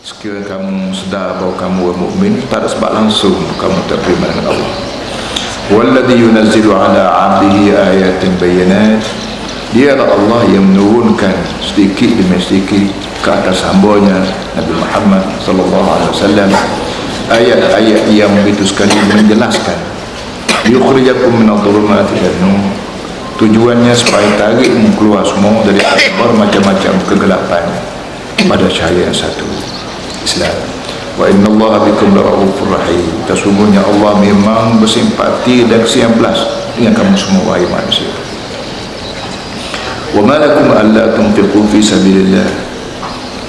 Sekiranya kamu sedar bahawa kamu mukmin, tak ada sebab langsung kamu tak beriman dengan Allah. Walladhi yunazzilu ala 'abdihi ayatin bayyinat. Dialah Allah yang menurunkan sedikit demi sedikit ke atas hamba-Nya Nabi Muhammad sallallahu alaihi wasallam ayat-ayat yang begitu sekali menjelaskan yukhrijakum minadh-dhulumati ilan nur. Tujuannya supaya tarikmu keluar semua dari bermacam-macam kegelapan pada cahaya yang satu, Islam. Wa inna Allah bikum la'ufur rahim. Sesungguhnya Allah memang bersimpati dan kesian belas dengan kamu semua wahai manusia. Wa ma lakum alla tunfiqu fi sabilillah.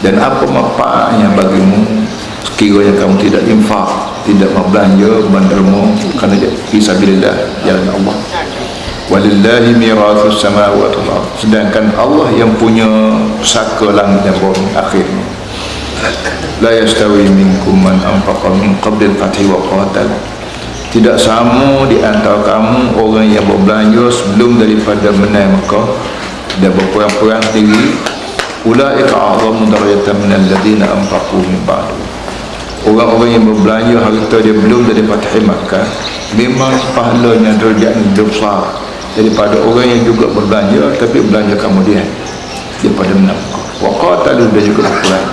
Dan apa manfaatnya bagimu sekiranya kamu tidak infak, tidak membelanja menderma kerana fi sabilillah, jalan Allah. Walillahi mirathus samawati wal ardh. Sedangkan Allah yang punya pusaka langit dan bumi akhirnya. La yastawi minkum man anfaqa min qabli al-fathi wa qatal. Tidak sama di antara kamu orang yang berbelanja sebelum daripada menang Mekah dan berperang-perang sendiri. Ulaika a'zamu darajatan min alladhina anfaqu min ba'du. Orang-orang yang berbelanja harta dia belum daripada Fath Makkah memang pahalanya derajatnya lebih besar daripada orang yang juga berbelanja tapi belanja kemudian daripada menang wa qatalu dan juga berperang.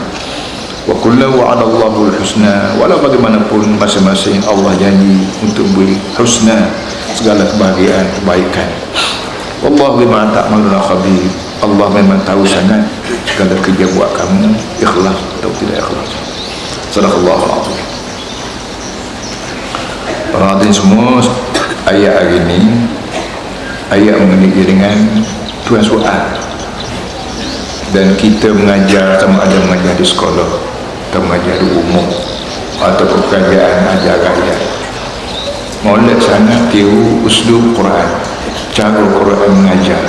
Wa kullu wa'ada Allahul husna. Walau bagaimanapun masing-masing Allah janji untuk beri husna, segala kebahagiaan, kebaikan. Wallahu bima ta'maluna khabir. Allah memang tahu sangat segala kerja buat kamu ikhlas atau tidak ikhlas. Sadaqallahu alazim. Para hadirin semua, ayat hari ini ayat mengenai dengan tuan soal, dan kita mengajar sama ada mengajar di sekolah atau mengajar di umum atau pekerjaan ajar rakyat, molek sangat tiru uslub Quran, cara Quran mengajar,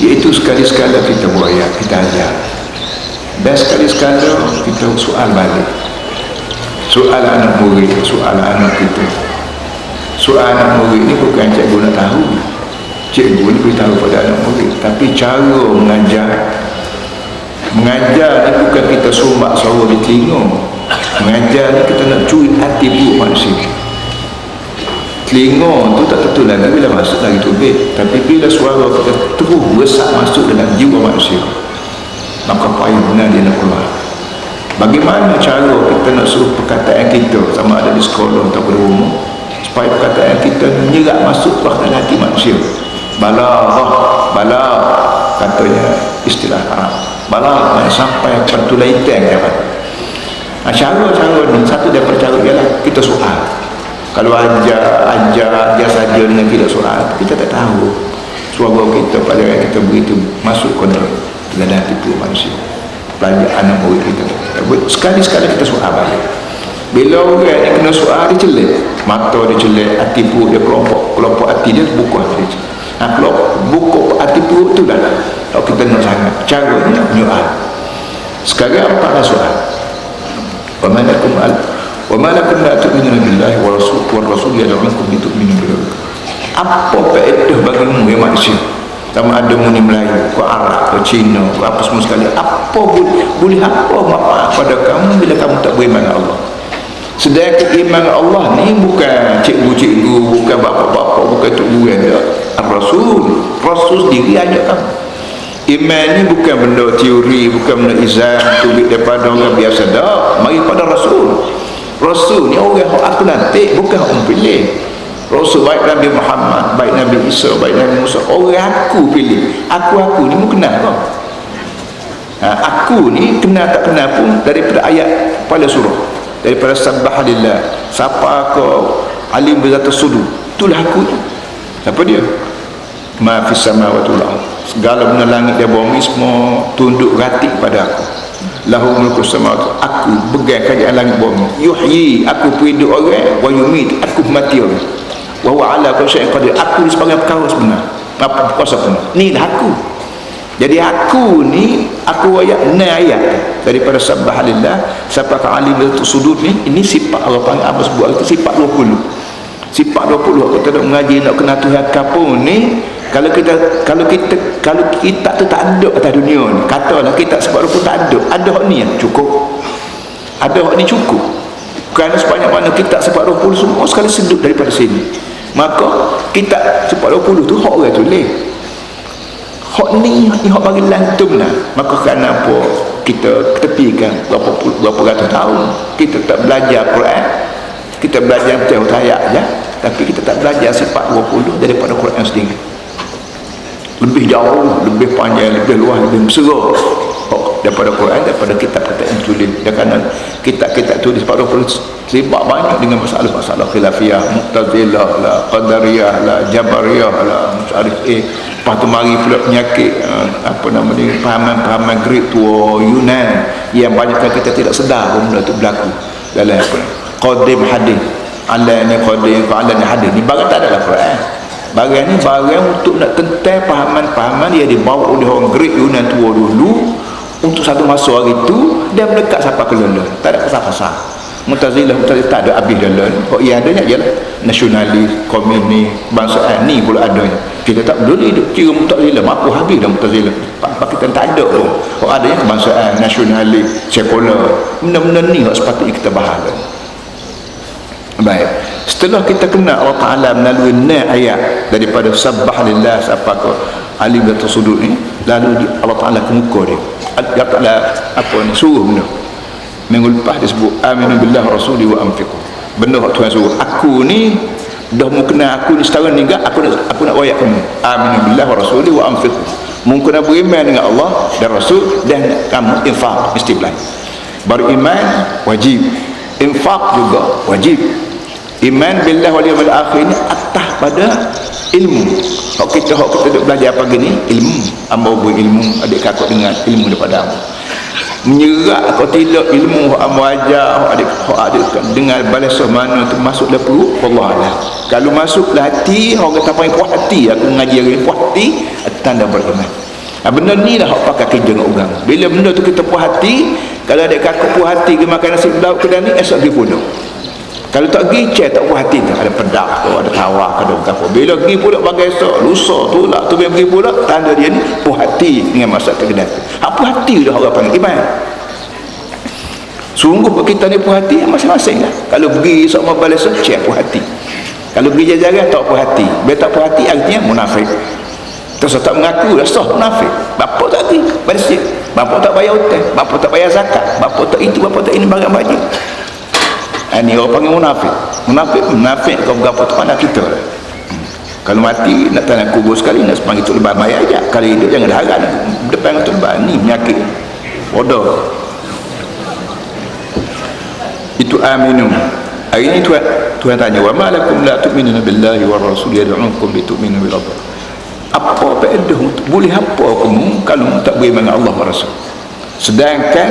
iaitu sekali-sekala kita buaya, kita ajar, dan sekali-sekala kita soal balik, soal anak murid, soal anak kita. Soal anak murid ni bukan cikgu nak tahu, cikgu ni beritahu pada anak murid, tapi cara mengajar ni bukan kita sumbak suara di telinga. Mengajar ni kita nak curi hati buruk manusia. Telinga tu tak tentu lagi bila masuk lagi tubik, tapi bila suara kita terus besar masuk dalam jiwa manusia, maka payah benar dia nak keluar. Bagaimana cara kita nak suruh perkataan kita sama ada di sekolah atau di rumah supaya perkataan kita menyerap masuk ke dalam hati manusia? Balaghah katanya istilah Arab. Balaghah sampai pertulaitan dapat. Cara-cara ni satu daripada cara ialah kita soal. Kalau ajar saja dengan tidak soal, kita tak tahu suara kita, pelajaran kita begitu masuk ke dalam hati manusia. Belajar anak murid kita. Sekali-sekala kita soal balik. Bila orang ni kena soal, dia celik, mata dia celik, hati perut dia kelompok hati dia buku hati dia. Kalau buku hati perut tu dah kalau kita nak sangat caranya nyoal. Sekarang apa soal? Wa ma lakum la tu'minuna billahi wa rasul yad'ukum litu'minu billahi. Apa faedah bagimu ya manusia? Sama ada muni Melayu, ke Arab, ke Cina, ke apa semua sekali, apa boleh apa manfaat pada kamu bila kamu tak beriman dengan Allah? Sedangkan iman Allah ni bukan cikgu-cikgu, bukan bapa-bapa, bukan tok guru yang ada. Rasul sendiri ajak kamu. Iman ni bukan benda teori, bukan benda izan tubik daripada orang biasa dah. Mari pada Rasul. Rasul ni orang yang aku lantik, bukan orang pilih. Rasul baik Nabi Muhammad, baik Nabi Isa, baik Nabi Musa, orang aku pilih. Aku ni mu kenal kau. Aku ni kenal tak kenal pun daripada ayat pada surah, daripada sabbahalillah, siapa kau alim bizatus sudur, itulah aku tu. Siapa dia? Ma fis samawati wal ardh. Segala benda langit dan bumi semua tunduk ratik pada aku. Lahu mulku samawati, aku pegang kerajaan langit bumi. Yuhyi, aku hidup orang, wa yumit, aku mati orang. Wa huwa ala kulli syai'in qadir, aku ni sebagai perkara sebenar, apa kuasa penuh. Ni dah aku. Jadi aku ni, aku ayat 6 ayat daripada sabbahalillah sampai ke alim bizatus sudur ni. Ini sifat Allah panggil apa sebut itu sifat 20. Sifat 20 kita nak mengaji nak kenal Tuhan kapun ni. Kalau kita tu tak ada atas dunia ni, katalah kita sebab 20 tak ada hak ni yang cukup. ada hak ni cukup, kerana sebanyak mana kitab 420 semua sekali sedut daripada sini. Maka kitab 420 tu hak orang tulis, hak ni hak bagi lantum lah. Maka kerana apa kita tepikan berapa ratus tahun kita tak belajar Quran, kita belajar betul ayat je, tapi kita tak belajar sifat 20 daripada Quran sendiri. Lebih jauh, lebih panjang, lebih luas, lebih mesra daripada Quran, daripada kitab-kitab yang tulis. Dan kerana kitab-kitab tulis 40 sebab banyak dengan masalah-masalah khilafiyah, Mu'tazilah lah, Qadariyah lah, Jabariyah lah, lepas tu mari pula penyakit apa nama ni, pahaman-pahaman Greek tua, Yunan, yang banyakkan kita tidak sedar pun benda tu berlaku dalam apa ni, qadim hadis, alani qadim, alani hadis ni barang tak ada dalam Quran. Barang ni barang untuk nak tentang pahaman-pahaman yang dibawa oleh orang Greek Yunan tua dulu untuk satu masa hari itu, dan melekat sampai ke London. Tak ada pasal-pasal. Mu'tazilah tak ada habis dalam. Kok yang adanya ialah nasionalis, komunis, bangsaan ni pula adanya. Kita tak boleh hidup kira Mu'tazilah, mampu habis dah Mu'tazilah. Kita tak ada pun. Kok adanya kebangsaan, nasionalis, sekular. Benda-benda ni yang sepatutnya kita bahas. Baik, setelah kita kenal Allah Ta'ala melalui 6 ayat daripada sabbah lillah sampai ke alim dan tersudut ni, lalu Allah Ta'ala ke muka dia, Allah Ta'ala apa ni, suruh benda. Minggu lepas dia sebut aminu billah rasuli wa anfiqu, benda yang Tuhan suruh. Aku ni dah mau kenal aku ni setara ni enggak, aku nak wayak kamu, aminu billah rasuli wa anfiqu, mungkin nak beriman dengan Allah dan Rasul, dan kamu infak mesti belanja. Beriman wajib, infak juga wajib. Iman billah wal yawmil akhir ni atas pada ilmu. Hak kita duk belajar pagi ni ilmu, amba berilmu, adik kakak dengan ilmu daripada amba. Menyerah kau tidak ilmu hak amba ajar, hak adik dengan balas mana tu masuk dalam perut, wallahualam. Kalau masuk dalam hati, orang kata panggil puas hati, aku mengaji hari puas hati, tanda beriman. Benda ni lah hak pakai kerja dengan orang. Bila benda tu kita puas hati, kalau adik kakak puas hati dia makan nasi lauk kedai ni, esok pergi pulang. Kalau tak pergi, tak puas hati tu, ada pedak tu, ada tawar, ada apa. Bila pergi pula bagai esok, lusa tu lah, tu bila pergi pula, tanda dia ni puas hati dengan masak kedai tu. Apa hati dah orang panggil iman. Sungguh kita ni puas hati masing-masing lah. Kalau pergi esok mau balik esok, puas hati. Kalau pergi jalan tak puas hati. Bila tak puas hati, artinya munafik. Terus tak mengaku dah sah munafik. Bapa tak pergi bersih, bapa tak bayar hutang, bapa tak bayar zakat, bapa tak itu, bapa tak ini, barang baju. Ini orang panggil munafik. Munafik kau berapa tu pandang kita. Kalau mati nak tanam kubur sekali, nak sepanggil tu lebar mayat aja. Kalau hidup jangan harap depan tu lebar, ni penyakit bodoh. Itu aminu. Hari ini Tuhan tanya, wa ma lakum la tu'minuna billahi war rasul yad'ukum li tu'minu bil Allah. Apa faedah, boleh apa kamu kalau tak beriman dengan Allah dan Rasul? Sedangkan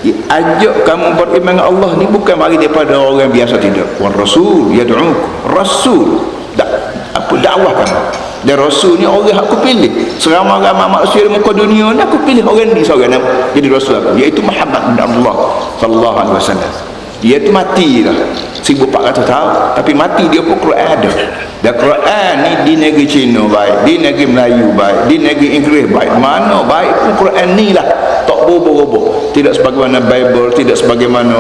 ajak kamu beriman dengan Allah ni bukan mari daripada orang biasa, tidak. War rasul yad'ukum, rasul dakwah kamu. Dan Rasul ni orang yang aku pilih. Seramai-ramai manusia di muka dunia ni, aku pilih orang ni seorang jadi Rasul aku, iaitu Muhammad bin Abdullah sallallahu alaihi wasallam. Dia tu mati dah 1400 tahun, tapi mati dia pun Quran ada. Dan Quran ni di negeri Cina baik, di negeri Melayu baik, di negeri Inggeris baik, mana baik pun Quran ni lah, tak berubah-ubah. Tidak sebagaimana Bible, tidak sebagaimana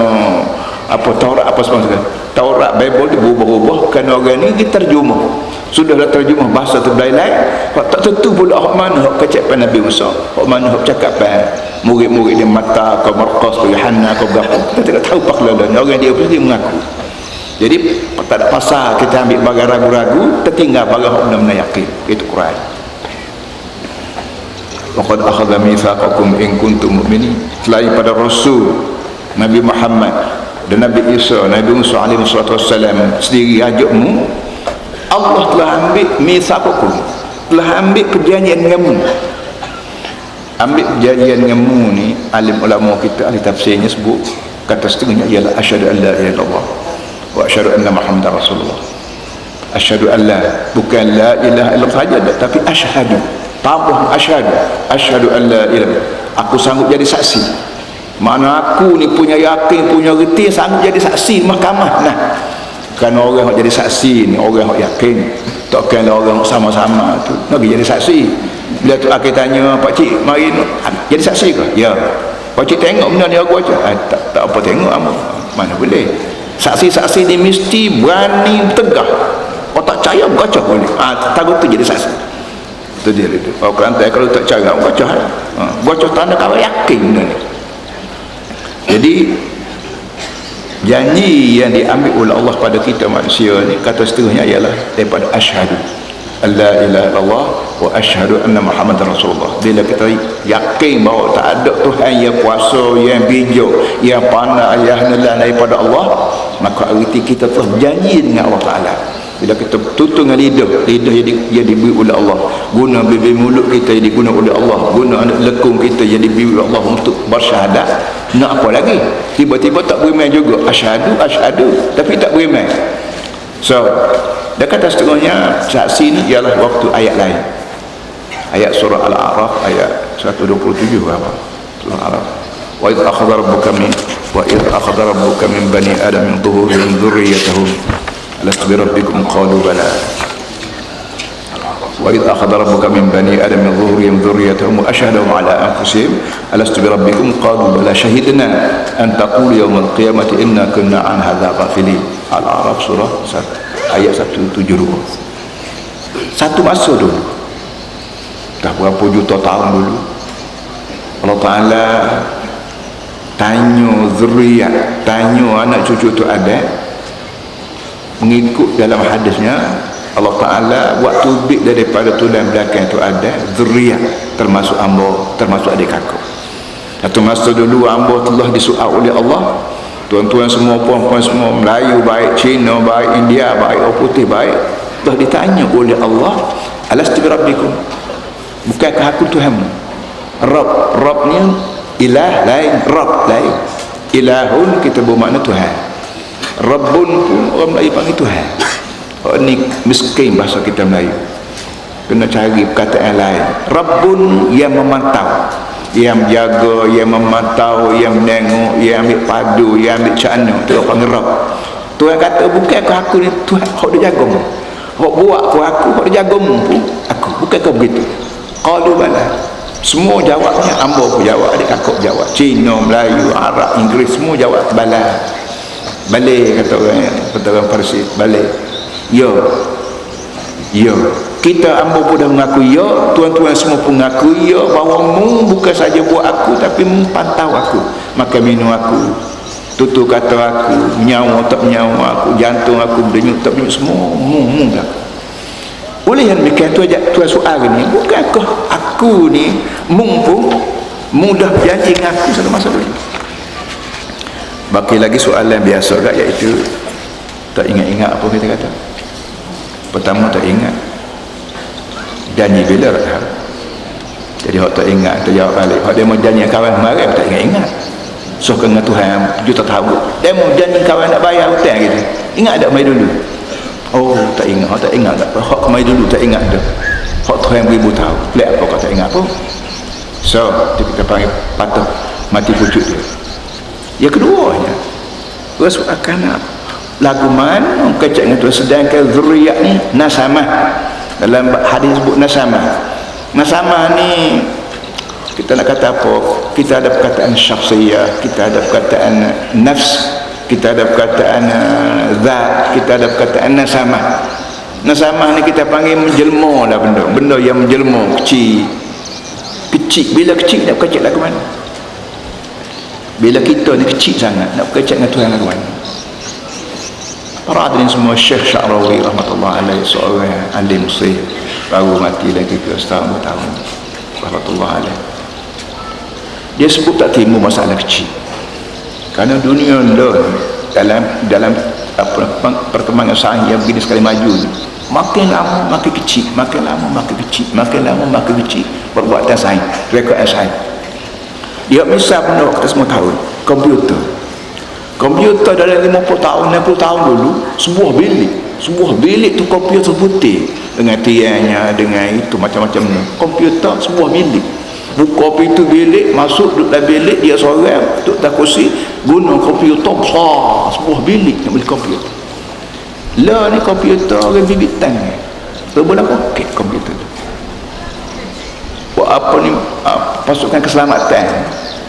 apa Taurat, apa sebagainya. Taurat, Bible dia berubah-ubah kerana orang ni kita terjemah. Sudahlah terjemah bahasa tu lain-lain, tak tentu pula hak mana hak kecap Nabi Musa, hak mana hak cakap murid-murid dia Matta ke Marqas ke Yohanna ke berapa, kita tidak tahu paklalan orang dia pun dia mengaku. Jadi tak ada pasal kita ambil barang ragu-ragu, tertinggal barang hak benar-benar yakin. Itu Quran. Waqad akhadha mitsaqakum in kuntum mu'minin. Selain pada Rasul Nabi Muhammad dan Nabi Isa, Nabi Musa alaihi wassalam sendiri ajakmu, Allah telah ambil mitsaqakum, telah ambil perjanjian denganmu. Ambil perjanjian denganmu ni, alim ulama kita ahli tafsirnya sebut kata setengahnya ialah asyhadu an la ilaha illallah wa asyhadu anna muhammadar rasulullah. Asyhadu an la, bukan la ilaha illallah saja, tapi asyhadu, tambah asyhadu an la ilaha, aku sanggup jadi saksi. Makna aku ni punya yakin, punya reti, sanggup jadi saksi mahkamah. Nah, kerana orang yang jadi saksi ni orang yang yakin, takkanlah orang sama-sama tu nak jadi saksi. Bila tu aku tanya, pak cik mari jadi saksi ke? Ya. Pakcik tengok benda ni aku baca. Tak apa tengok apa. Mana boleh. Saksi-saksi ni mesti berani tegah. Kalau tak percaya baca boleh. Takut tu jadi saksi. Itu dia itu. Kalau tak percaya baca. Baca tanda kau yakin benda ni. Jadi janji yang diambil oleh Allah pada kita manusia ni, kata seterusnya ialah daripada asyhadu alla ilaha illallah wa asyhadu anna muhammadar rasulullah. Bila kita yakin bahawa tak ada Tuhan yang kuasa, yang bijak, yang pandai, yang hanyalah daripada Allah, maka erti kita telah berjanji dengan Allah Ta'ala. Bila kita tutup dengan lidah yang diberi oleh Allah, guna bibir mulut kita yang diguna oleh Allah, guna anak lekung kita yang diberi oleh Allah untuk bersyahadat, nak apa lagi? Tiba-tiba tak beriman juga, asyhadu tapi tak beriman. So dia kata seterusnya saksi ni ialah waktu ayat lain, ayat surah Al-A'raf ayat 127 apa? Surah Al-A'raf. Wa idh akhadha rabbuka min bani adam min dhuhurihim dhurriyyatahum alastu bi rabbikum qalu bala. Wa idh akhadha rabbuka min bani adam min dhuhurihim dhurriyyatahum wa ashhadahum ala anfusihim alastu bi rabbikum qalu bala shahidna an taqulu yawm al-qiyamati inna kunna an hadha ghafilin. Al-A'raf surah 1 ayat 172. Satu masa dulu, dah berapa juta tahun dulu, Allah Ta'ala tanya zuriat, tanya anak cucu tu Adam, mengikut dalam hadisnya Allah Ta'ala buat tubik daripada tulang belakang tu Adam, zuriat termasuk hamba, termasuk adik kakak. Satu masa dulu hamba telah disual oleh Allah, tuan-tuan semua, puan-puan semua, Melayu baik, Cina baik, India baik, orang putih baik, telah ditanya oleh Allah, alastu bi rabbikum, bukankah aku Tuhanmu? Rabb ni ilah lain, Rabb lain. Ilahun kita bermakna Tuhan, Rabbun pun orang Melayu panggil Tuhan. Oh, ni miskin bahasa kita Melayu, kena cari perkataan lain. Rabbun yang memantau, yang menjaga, yang memantau, yang menengok, yang ambil padu, yang ambil cana, tu panggil Rabb. Tuhan kata bukankah aku ni Tuhan hok dia jagamu, hok buat aku hok dia jagamu pun aku, bukankah begitu? Qalu bala. Semua jawabnya, hamba pun jawab, adik kakak jawab, Cina, Melayu, Arab, Inggeris, semua jawab bala. Balik kata orang Parsi, balik. Ya kita hamba pun dah mengaku ya, tuan-tuan semua pun mengaku ya, bahawa mu bukan saja buat aku tapi mu pantau aku, makan minum aku, tutur kata aku, menyawa tak menyawa aku, jantung aku berdenyut tak berdenyut, semua mu berlaku. Oleh yang demikian tu ajak tuan soal ni, bukankah aku ni mu pun mudah berjanji dengan aku satu masa dulu. Baki lagi soalan biasa tak, iaitu tak ingat-ingat apa kita kata. Pertama tak ingat janji bila tak. Jadi hak tak ingat, kita jawab balik. Hak dia mau janji kawan kemarin tak ingat-ingat. So kena Tuhan juta tahun. Dia mau janji kawan nak bayar hutang gitu. Ingat tak mai dulu? Oh tak ingat, hak tak ingat tak. Hak kemai dulu tak ingat dah. Hak Tuhan beribu tahun. Lek apa kau tak ingat apa? So kita panggil patah mati wujud dia. Yang keduanya, Rasul akan lagu mana kecak dengan Tuhan, sedangkan zuriat ni nasamah. Dalam hadis sebut nasamah. Nasamah ni kita nak kata apa? Kita ada perkataan syakhsiyah, kita ada perkataan nafs, kita ada perkataan zat, kita ada perkataan nasamah. Nasamah ni kita panggil menjelma dah benda yang menjelma, kecil. Bila kecil nak kecil lagu mana? Bila kita ni kecil sangat nak kecil dengan Tuhan lagu mana? Para hadirin semua, Syekh Sya'rawi rahmatullah alaihi, seorang alim Mesir, baru mati lagi ke setahun 2 tahun rahmatullah alaihi. Dia sebut tak timbul masalah kecil, kerana dunia dalam perkembangan sains yang begini sekali maju, makin lama makin kecil, makin lama makin kecil, makin lama makin kecil. Perbuatan sains, rekod sains. Dia misal benda kita semua tahu, komputer dalam 50 tahun 60 tahun dulu, sebuah bilik tu komputer putih dengan tiangnya, dengan itu macam-macam ni. Komputer sebuah bilik, buka pintu bilik, masuk duduk dalam bilik, dia seorang duduk atas kursi, guna komputer besar, sebuah bilik nak beli komputer. Lah ni komputer orang bibitan ni berapa poket komputer tu. Buat apa ni, pasukan keselamatan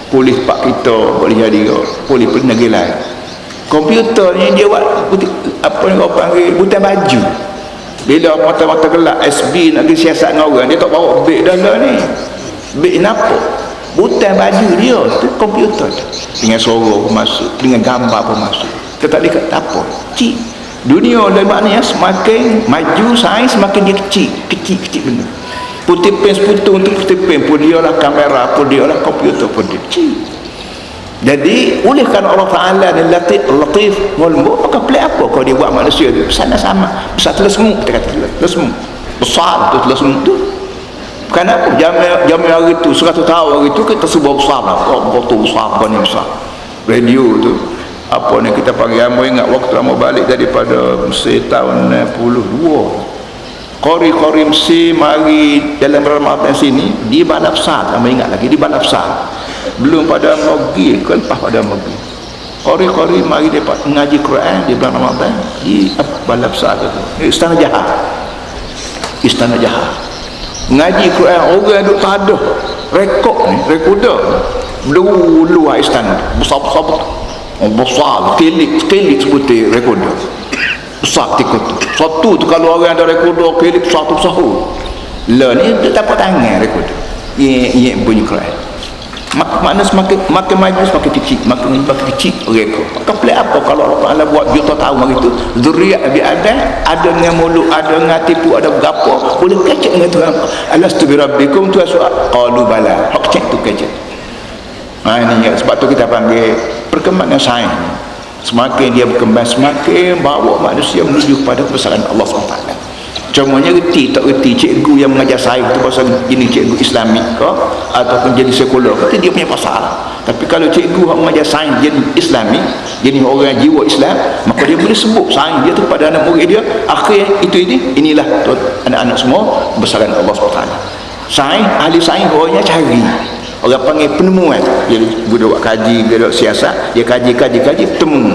polis pak kita boleh jadi polis pun negeri lain. Komputer ni dia buat apa ni orang panggil butan baju. Bila mata-mata gelap SB nak pergi siasat dengan orang, dia tak bawa beg dah lah ni. Beg nampak butan baju dia tu komputer tu. Dengan suara pun masuk, dengan gambar pun masuk. Kita tak dekat apa. Cik. Dunia dan maknanya semakin maju sains semakin dia kecil benda. Putih pen seputung tu putih pen pun dia lah, kamera pun dia lah, komputer pun dia kecil. Jadi oleh kerana Allah Ta'ala ni latif ngelembut, maka pelik apa kalau dia buat manusia tu sana sama besar telah semut, kita kata telah semut besar tu telah semut tu. Kenapa jamin hari tu 100 tahun hari tu kita sebuah besar lah, botol besar apa ni besar radio tu apa ni kita panggil. Amo ingat waktu amo balik daripada Mesir tahun 62, Qori Mesir mari dalam Ramadan sini di balap besar. Amo ingat lagi di balap besar, belum pada pergi ke lepas pada pergi Qori mari dia mengaji Quran di bulan Ramadan di balap besar tu Istana Jahat ngaji Quran. Orang duk tak ada rekorder dulu istana besar kelik sebuti rekorder besar tikut satu tu. Kalau orang ada rekorder kelik satu besar lah ni dia dapat tangan rekorder ye bunyi Quran. Makna semakin maju semakin kecil rekod. Maka pelik apa kalau Allah Ta'ala buat juta tahun hari itu zuriat Nabi Adam ada dengan mulut, ada dengan tipu, ada berapa boleh kecek dengan Tuhan. Alastu bi rabbikum tu soal qalu bala. Hak kecek tu kecek. Ini sebab tu kita panggil perkembangan sains. Semakin dia berkembang semakin bawa manusia menuju kepada kebesaran Allah SWT. Contohnya reti tak reti cikgu yang mengajar sains tu pasal ini cikgu Islamik ke ataupun jadi sekular ke, dia punya pasal. Tapi kalau cikgu yang mengajar sains jadi Islamik, jadi orang jiwa Islam, maka dia boleh sebut sains dia tu kepada anak murid dia. Akhir inilah anak-anak semua besaran Allah SWT. Sains, ahli sains orangnya cari, orang panggil penemuan. Dia buat kaji, dia buat siasat, dia kaji bertemu.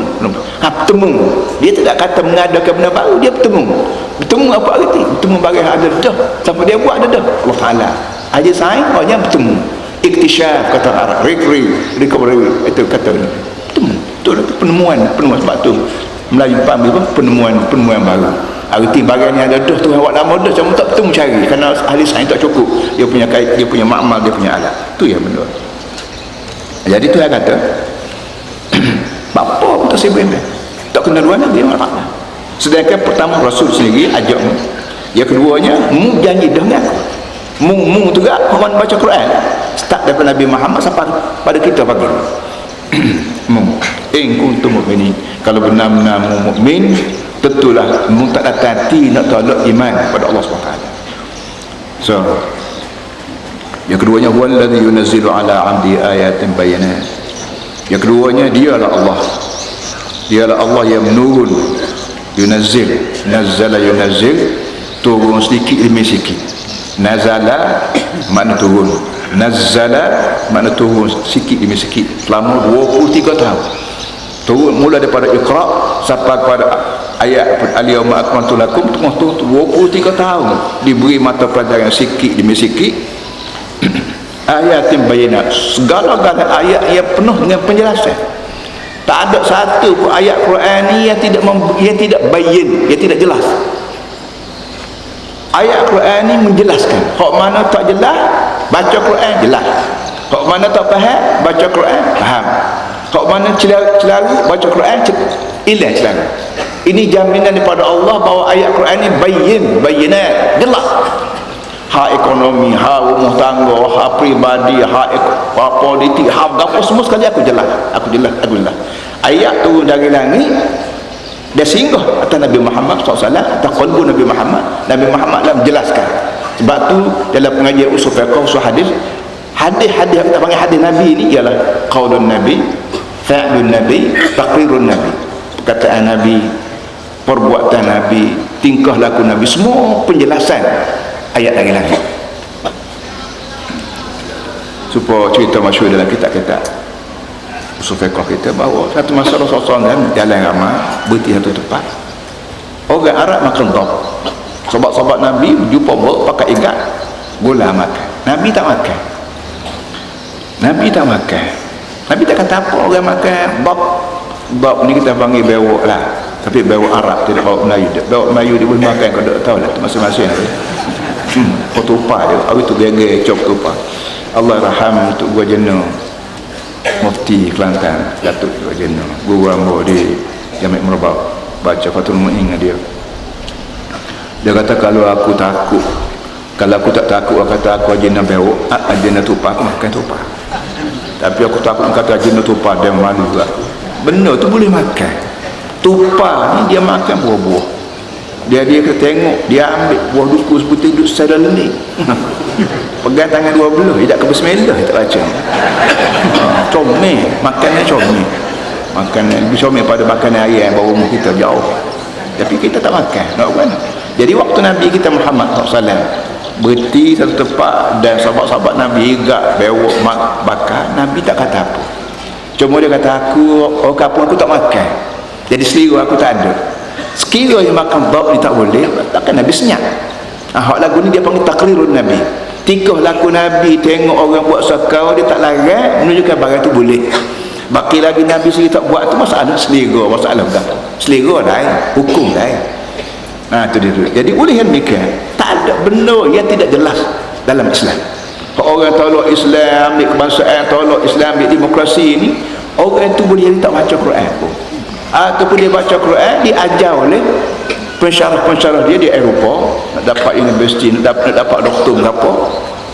Dia tidak kata mengadakan benda baru, dia bertemu apa arti? Bertemu bagai ada dah sampai dia buat ada dah. Allah Ta'ala aja sains orangnya bertemu. Iktisyaf kata Arab, recovery itu kata bertemu. Itu penemuan sebab tu Melayu panggil apa? Penemuan baru. Arti bagian yang ada dah tu awak lama dah cuma tak bertemu cari kerana ahli sains tak cukup. Dia punya makmal, dia punya alat. Tu yang benda. Jadi tu yang kata bapa pun tak sibuk tak kena dua Nabi Muhammad. Sedangkan pertama Rasul sendiri ajak yang keduanya mu janji dengan aku mu tu gak orang baca Quran start daripada Nabi Muhammad sampai pada kita pagi mu kuntum mu'minin, kalau benar-benar mu mukmin tentulah mu tak datang hati nak tolak iman kepada Allah SWT. So yang keduanya wallazi yunazzilu ala 'abdi ayatin bayyinat. Yang keduanya dialah Allah yang menurun. Nazzala yunazzil, turun sedikit demi sedikit. Nazala makna turun, nazzala makna turun sikit demi sikit selama 23 tahun. Turun mula daripada Iqra sampai pada ayat al-yawma akmaltu lakum, tengah 23 tahun diberi mata pelajaran sikit demi sikit. Ayatin bayinat, segala-galanya ayat yang penuh dengan penjelasan. Tak ada satu pun ayat Quran ni yang tidak bayin, yang tidak jelas. Ayat Quran ni menjelaskan. Hak mana tak jelas, baca Quran jelas. Hak mana tak faham, baca Quran faham. Hak mana celaru, baca Quran hilang celaru. Ini jaminan daripada Allah bahawa ayat Quran ni bayinat, jelas. Hak ekonomi, hak rumah tangga, hak pribadi, hak politik, hak apa semua sekali aku jelas. Ayat turun dari langit dia singgah atas Nabi Muhammad SAW, atas qalbu Nabi Muhammad. Nabi Muhammad lah menjelaskan. Sebab tu dalam pengajian usul fiqh, usul hadis kita panggil hadis Nabi ni ialah qaulun Nabi, fa'lun Nabi, taqrirun Nabi. Perkataan Nabi, perbuatan Nabi, tingkah laku Nabi, semua penjelasan ayat dari langit. Supaya cerita masyhur dalam kitab-kitab usul fiqh kita bahawa satu masa Rasulullah kan jalan ramai berhenti satu tempat, orang Arab makan top. Sahabat-sahabat Nabi jumpa bawa pakai ikat gula makan. Nabi tak makan. Nabi tak kata apa orang makan bab ni kita panggil bewok lah, tapi bewok Arab, tidak bewok Melayu. Bewok Melayu dia boleh makan, kau tak tahu lah tu masing-masing. Ketupat dia hari tu gege cop ketupat. Allah raham untuk gua jenuh Mufti Kelantan Datuk Gua Jenuh guru ambo di Jami' Merbab, baca Fathul Mu'in dia. Dia kata kalau aku tak takut, aku kata aku ajinah bewok, ajinah tupat, aku makan tupat. Tapi aku takut kata ajinah tupat, dia malu aku. Benda tu boleh makan. Tupat ni dia makan buah-buah. Dia tengok, dia ambil buah duku seperti duduk secara lenik. Pegang tangan dua belah, dia tak ke bismillah, dia tak baca. Comel, makannya comel. Makanan lebih comel pada makanan ayam bawa umur kita jauh. Tapi kita tak makan, nak bukan? Jadi waktu Nabi kita Muhammad SAW berhenti satu tempat dan sahabat-sahabat Nabi igak bewok bakar, Nabi tak kata apa. Cuma dia kata aku kapung aku tak makan, jadi selera aku tak ada. Sekiranya makan bab ni tak boleh, takkan Nabi senyap. Hak lagu ni dia panggil takrirun Nabi. Tikah lagu Nabi tengok orang buat sakau dia tak larang, menunjukkan barang tu boleh. Baki lagi Nabi sendiri tak buat tu masalah selera, masalah berapa? Selera lain, hukum lain. Tu dia tu. Jadi oleh yang demikian, tak ada benda yang tidak jelas dalam Islam. Orang tolak Islam, ambil kebangsaan, tolak Islam, ambil demokrasi ni, orang tu boleh jadi tak baca Quran pun. Ataupun dia baca Quran, diajar oleh pensyarah-pensyarah dia di Eropah, nak dapat universiti, nak dapat doktor berapa.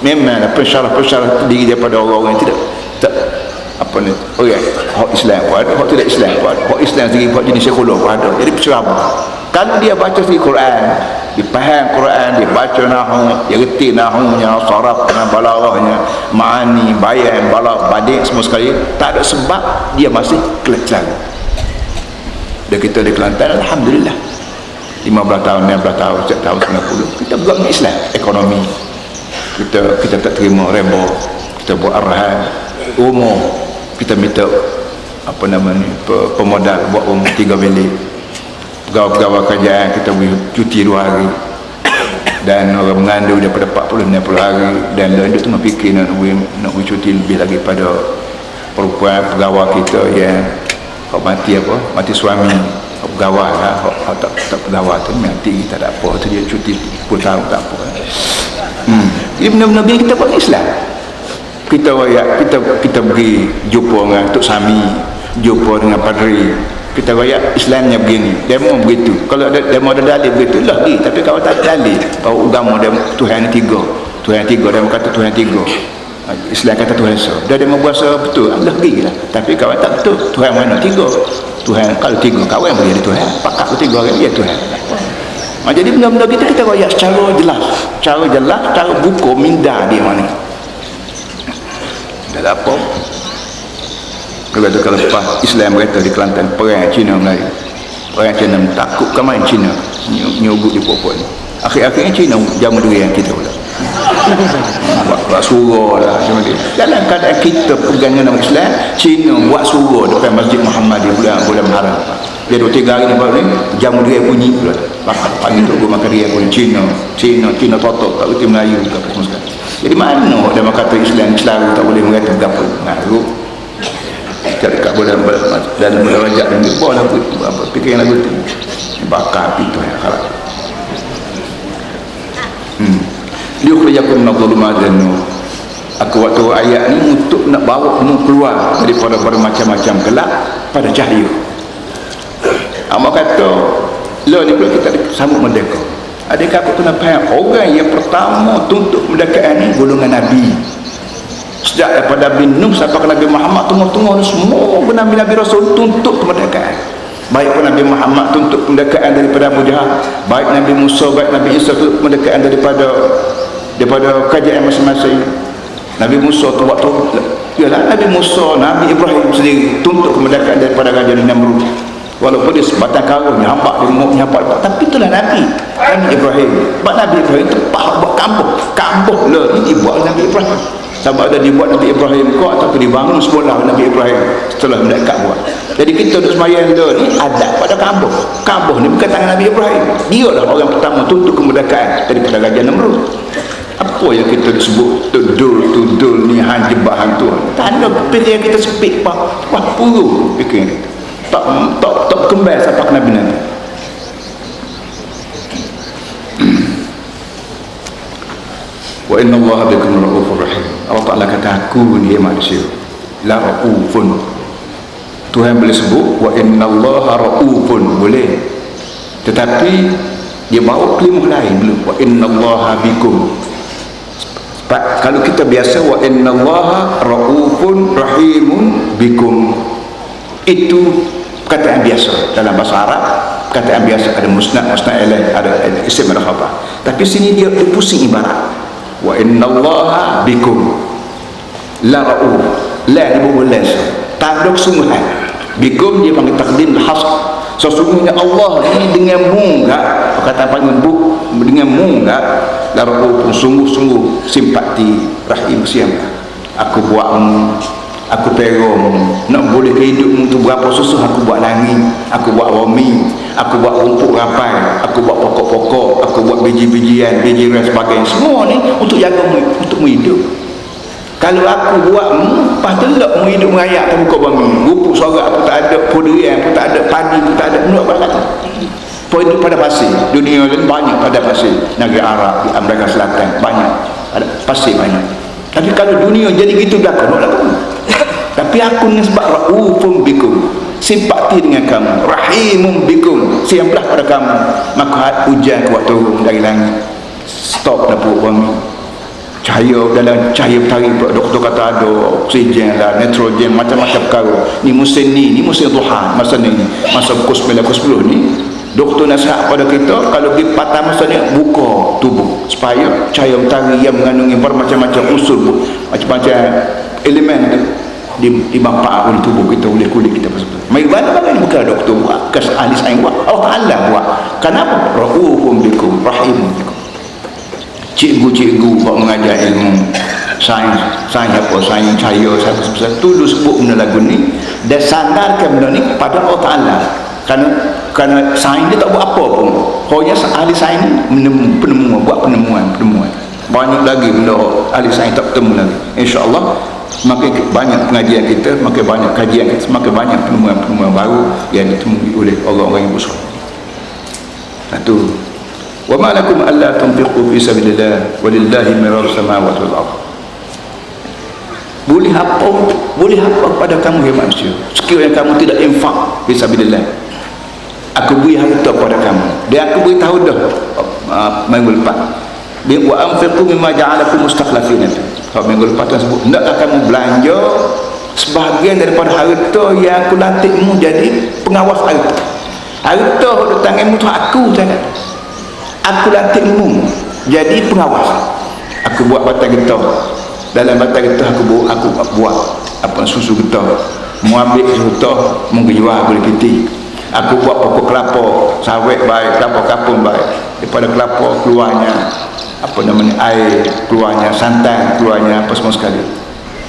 Memanglah pensyarah-pensyarah terdiri daripada orang-orang yang tidak apa ni, hak Islam pun ada, hak tidak Islam pun ada, hak Islam sendiri hak jenis sekolah pun ada. Jadi penceramah, kalau dia baca sendiri Quran, dia faham Quran, dia baca nahwu, dia reti nahwunya, sarafnya, balaghahnya, ma'ani, bayan, balagh, badi' semua sekali, tak ada sebab dia masih kelecahan. Dan kita di Kelantan alhamdulillah 15 tahun, 16 tahun, sejak tahun 90 kita bergerak dengan Islam. Ekonomi kita tak terima reba, kita buat arahan umum, kita minta pemodal buat rumah 3 bilik. Pegawai-pegawai kerajaan kita boleh cuti 2 hari, dan orang mengandung daripada 40-60 hari, dan dia tengah fikir nak boleh cuti lebih lagi pada perempuan pegawai kita yang mati suami, pegawai lah, tak pegawai tu mati, tak ada apa tu, dia cuti 10 tahun tak apa. Jadi benda-benda ni kita buat Islam. Kita pergi jumpa dengan Tok Sami, jumpa dengan padri, kita royak Islamnya begini, demo begitu. Kalau ada demo ada dalil begitu lah pergi. Tapi kalau tak ada dalil bahawa agama dia Tuhan ni 3, Tuhan 3, dia kata Tuhan 3, Islam kata Tuhan so, dia demo berasa betul, Allah pergi lah. Tapi kalau tak betul, Tuhan mana 3? Tuhan kalau 3 kawan boleh jadi Tuhan, pakat ke 3 orang dia Tuhan. Jadi benda-benda kita royak secara jelas, cara buku minda dia mana. Tak ada apa. Kalau lepas Islam mereka di Kelantan, perang Cina Melayu, orang Cina takut ke main Cina nyugut di puan-puan. Akhir-akhirnya Cina jamu durian kita pula. Buat surah lah macam dia. Dalam keadaan kita pegang nama Islam, Cina buat surah depan Masjid Muhammad di bulan Muharram. Dia 2-3 hari ni baru ni jamu durian bunyi pula. Pagi tu gua makan durian pun Cina totok tak reti Melayu ke apa semua sekali. Jadi mana dia kata Islam tak boleh mengata berapa. Dekat dalam rajak dan dia bawa lagu apa fikir lagu tu bakar pintu yang kalah. Liukhrijakum minadh-dhulumati ilan-nur. Aku waktu ayat ni untuk nak bawa kamu keluar daripada macam-macam gelap pada cahaya. Amak kata lah ni pula kita sambut merdeka. Adakah aku kena faham orang yang pertama tuntut kemerdekaan ni golongan Nabi. Sejak daripada Nabi Nuh sampai ke Nabi Muhammad, tengah-tengah ni semua Nabi Rasul tuntut kemerdekaan. Baik pun Nabi Muhammad tuntut kemerdekaan daripada Abu Jahal, baik Nabi Musa, baik Nabi Isa tuntut kemerdekaan daripada kerajaan masing-masing. Nabi Musa tu waktu ialah Nabi Musa, Nabi Ibrahim sendiri tuntut kemerdekaan daripada kerajaan Namrud. Walaupun dia sebatang karun nyampak dia mau nyampak, tapi itulah Nabi Ibrahim. Sebab Nabi Ibrahim tu buat kampung lah ini dibuat Nabi Ibrahim. Sama ada dibuat Nabi Ibrahim kau ataupun dibangun sekolah Nabi Ibrahim setelah mereka buat. Jadi kita duduk semayang tu ni ada pada kampung ni bukan tangan Nabi Ibrahim. Dia lah orang pertama tuntut kemerdekaan daripada kerajaan Namrud. Apa yang kita sebut tudul ni hang jebak hang tu. Tak ada pilihan kita sepik wah puru fikir. Tak kembali sampai ke Nabi nanti. Wa inna Allah bikum raufur rahim. Allah Ta'ala kata aku ni manusia la raufun. Tuhan boleh sebut wa inna Allah raufun boleh, tetapi dia bawa kalimat lain belum. Wa inna Allah bikum. Sebab kalau kita biasa wa inna Allah raufun rahimun bikum, itu perkataan biasa dalam bahasa Arab, perkataan biasa, ada musnad ilaih, ada isim, ada khabar. Tapi sini dia pusing ibarat. Wa innallaha bikum la rauf, la dibubulan tanduk sungguhan. Bikum dia panggil takdim khas, sesungguhnya Allah ini dengan munggah, kata panggil dengan munggah, la rauf, sungguh-sungguh simpati rahim siapa. Aku buatmu, aku perong, nak boleh hidupmu tu berapa susah aku buat langit, aku buat bumi, aku buat rumput rapai, aku buat pokok-pokok, aku buat biji-bijian, biji dan sebagainya, semua ni untuk jagamu, untuk hidup. Kalau aku buatmu, lepas tu mu hidup merayak ke muka bumi, rumput sorak aku tak ada, puderian aku tak ada, padi aku tak ada, menurut barat pun hidup pada pasir. Dunia lain banyak pada pasir, negeri Arab, di Amerika Selatan banyak, ada pasir banyak. Tapi kalau dunia jadi gitu belakang, nak lakukan. Tapi aku ni sebab raufun bikum, simpati dengan kamu, rahimum bikum, sayang belah pada kamu, maka hujan kuat turun dari langit, stop dapur bumi, cahaya dalam cahaya petari pula doktor kata ada oksigen lah, nitrogen, macam-macam perkara. Ni musim duha, masa ni masa pukul 9, pukul 10 ni doktor nasihat pada kita kalau pergi patah masa ni buka tubuh supaya cahaya petari yang mengandungi bermacam-macam unsur, macam-macam elemen dimanfaat oleh tubuh kita, oleh kulit kita. Mai mana-mana bukan doktor buat, bukan ahli sains buat, Allah Ta'ala buat. Kenapa? Raufun bikum rahimun bikum. Cikgu-cikgu buat mengajar ilmu sains apa, sains cahaya, sains tu sebut benda lagu ni dan sandarkan benda ni pada Allah Ta'ala. Kerana sains dia tak buat apa pun, hanya ahli sains ni penemuan, buat penemuan. Banyak lagi benda ahli sains tak bertemu lagi. InsyaAllah semakin banyak pengajian kita, semakin banyak kajian kita, semakin banyak penemuan baru yang ditemui oleh orang-orang yang besar. Satu, wa ma lakum alla tunfiqu fi sabilillah walillahi mirarus samawati wal ardh. Boleh apa pada kamu ya manusia, sekiranya kamu tidak infak fi sabilillah, aku beri harta pada kamu. Dia aku beri tahu dah minggu lepas, wa anfiqu mimma ja'alakum mustakhlifina. Kalau minggu lepas tu sebut, hendaklah kamu belanja sebahagian daripada harta yang aku lantikmu jadi pengawas harta. Harta di tanganmu tu aku cakap, aku lantikmu jadi pengawas. Aku buat batang getah, dalam batang getah aku buat apa, susu getah, mau ambil susu getah, mau jual boleh piti. Aku buat pokok kelapa sawit baik, kelapa kapung baik, daripada kelapa keluarnya apa namanya air, keluarnya santan, keluarnya apa semua sekali,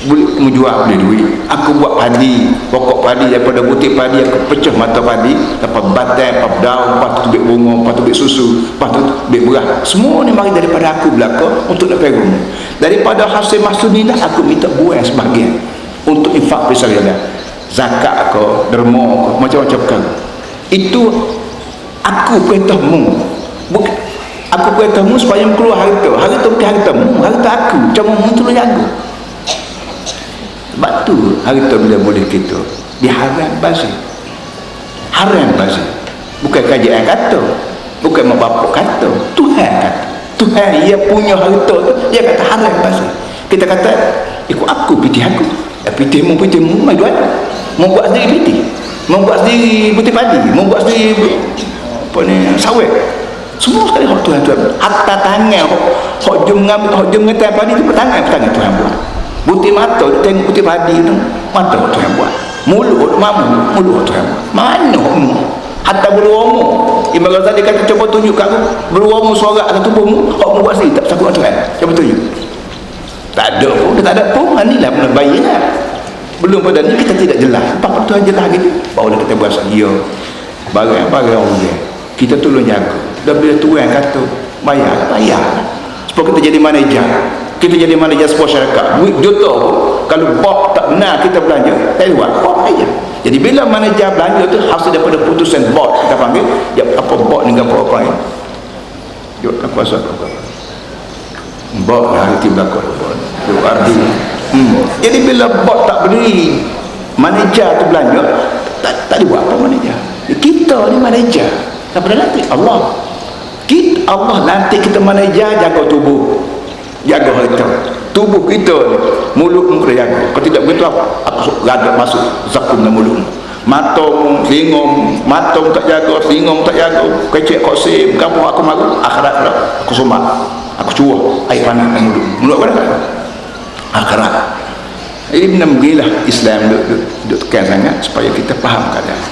boleh menjual, boleh duit. Aku buat padi, pokok padi, daripada butir padi aku pecah mata padi, dapat batang, dapat daun, lepas tu bik bunga, lepas tu bik susu, lepas tu bik beras. Semua ni mari daripada aku belaka untuk nak pegang. Daripada hasil mahsul ni lah aku minta buang sebahagian untuk infak fisabilillah, zakat ke, derma ke, macam-macam perkara. Itu aku perintahmu, bukan aku perintahmu supaya keluar harta bukan hartamu, harta aku, cuma mu tu jaga. Sebab tu harta bila boleh kita diharam bazir, haram bazir, bukan kajian kata, bukan mak bapak kata, Tuhan kata. Tuhan yang punya harta tu dia kata haram bazir. Kita kata ikut aku, pitih aku, pitihmu mai duit, mau buat sendiri pitih, mau buat sendiri butir padi, mau buat sendiri apa ni sawit, semua sekali hak Tuhan. Hatta tangan hak jom ngetai padi tu tangan Tuhan buat. Butir mata tengok butir padi tu mata Tuhan buat. Mulut mulut Tuhan buat. Mana hokmu? Hatta beruamu, Imam Ghazali kata cuba tunjuk aku beruamu sorak atas tubuhmu, hokmu buat sendiri tak sakut Tuhan. Cuba tunjuk. Tak ada pun, tak ada pun. Inilah benar bayar. Belum pada ni kita tidak jelas. Apa Tuhan jelas gitu, barulah kita berasa ya barang-barang orang kita tolong jaga. Dan bila Tuhan kata bayar 10 supaya kita jadi manager. Kita jadi manager sebuah syarikat, duit juta pun kalau bok tak benar kita belanja, tak buat bok aja. Jadi bila manager belanja tu hasil daripada putusan bot, kita panggil ya, apa bot dengan apa ni jom tak kuasa bot lah hari belakang tu arti. Jadi bila bot tak berdiri, manager tu belanja tak buat apa manager. Kita ni manager, siapa nanti? Allah. Allah nanti kita manager, jaga tubuh, jaga harta. Tubuh kita ni, mulut muka jaga. Kalau tidak begitu aku gadak masuk zakum dalam mulut. Matung, lingom, matung tak jaga, lingom tak jaga, kecek kosim, kamu aku malu, akhirat aku sumak, aku cuah air panas dalam mulut. Mulut apa dah? Akhirat. Ini beginilah Islam duk tekan sangat supaya kita faham keadaan.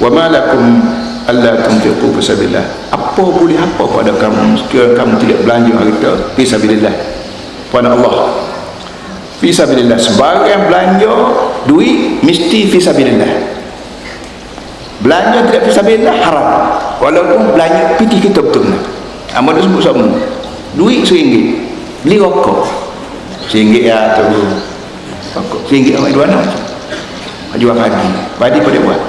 Wa ma lakum alla tunfiqu fi sabilillah. Apa boleh apa pada kamu sekiranya kamu tidak belanja harta fi sabilillah, pada Allah. Fi sabilillah, sebagian belanja duit mesti fi sabilillah. Belanja tidak fi sabilillah haram. Walaupun belanja piti kita betul. Amal sebut sama. Duit RM1 beli rokok RM1 ya tu. Rokok RM1 ambil dua anak. Jual padi pada buat.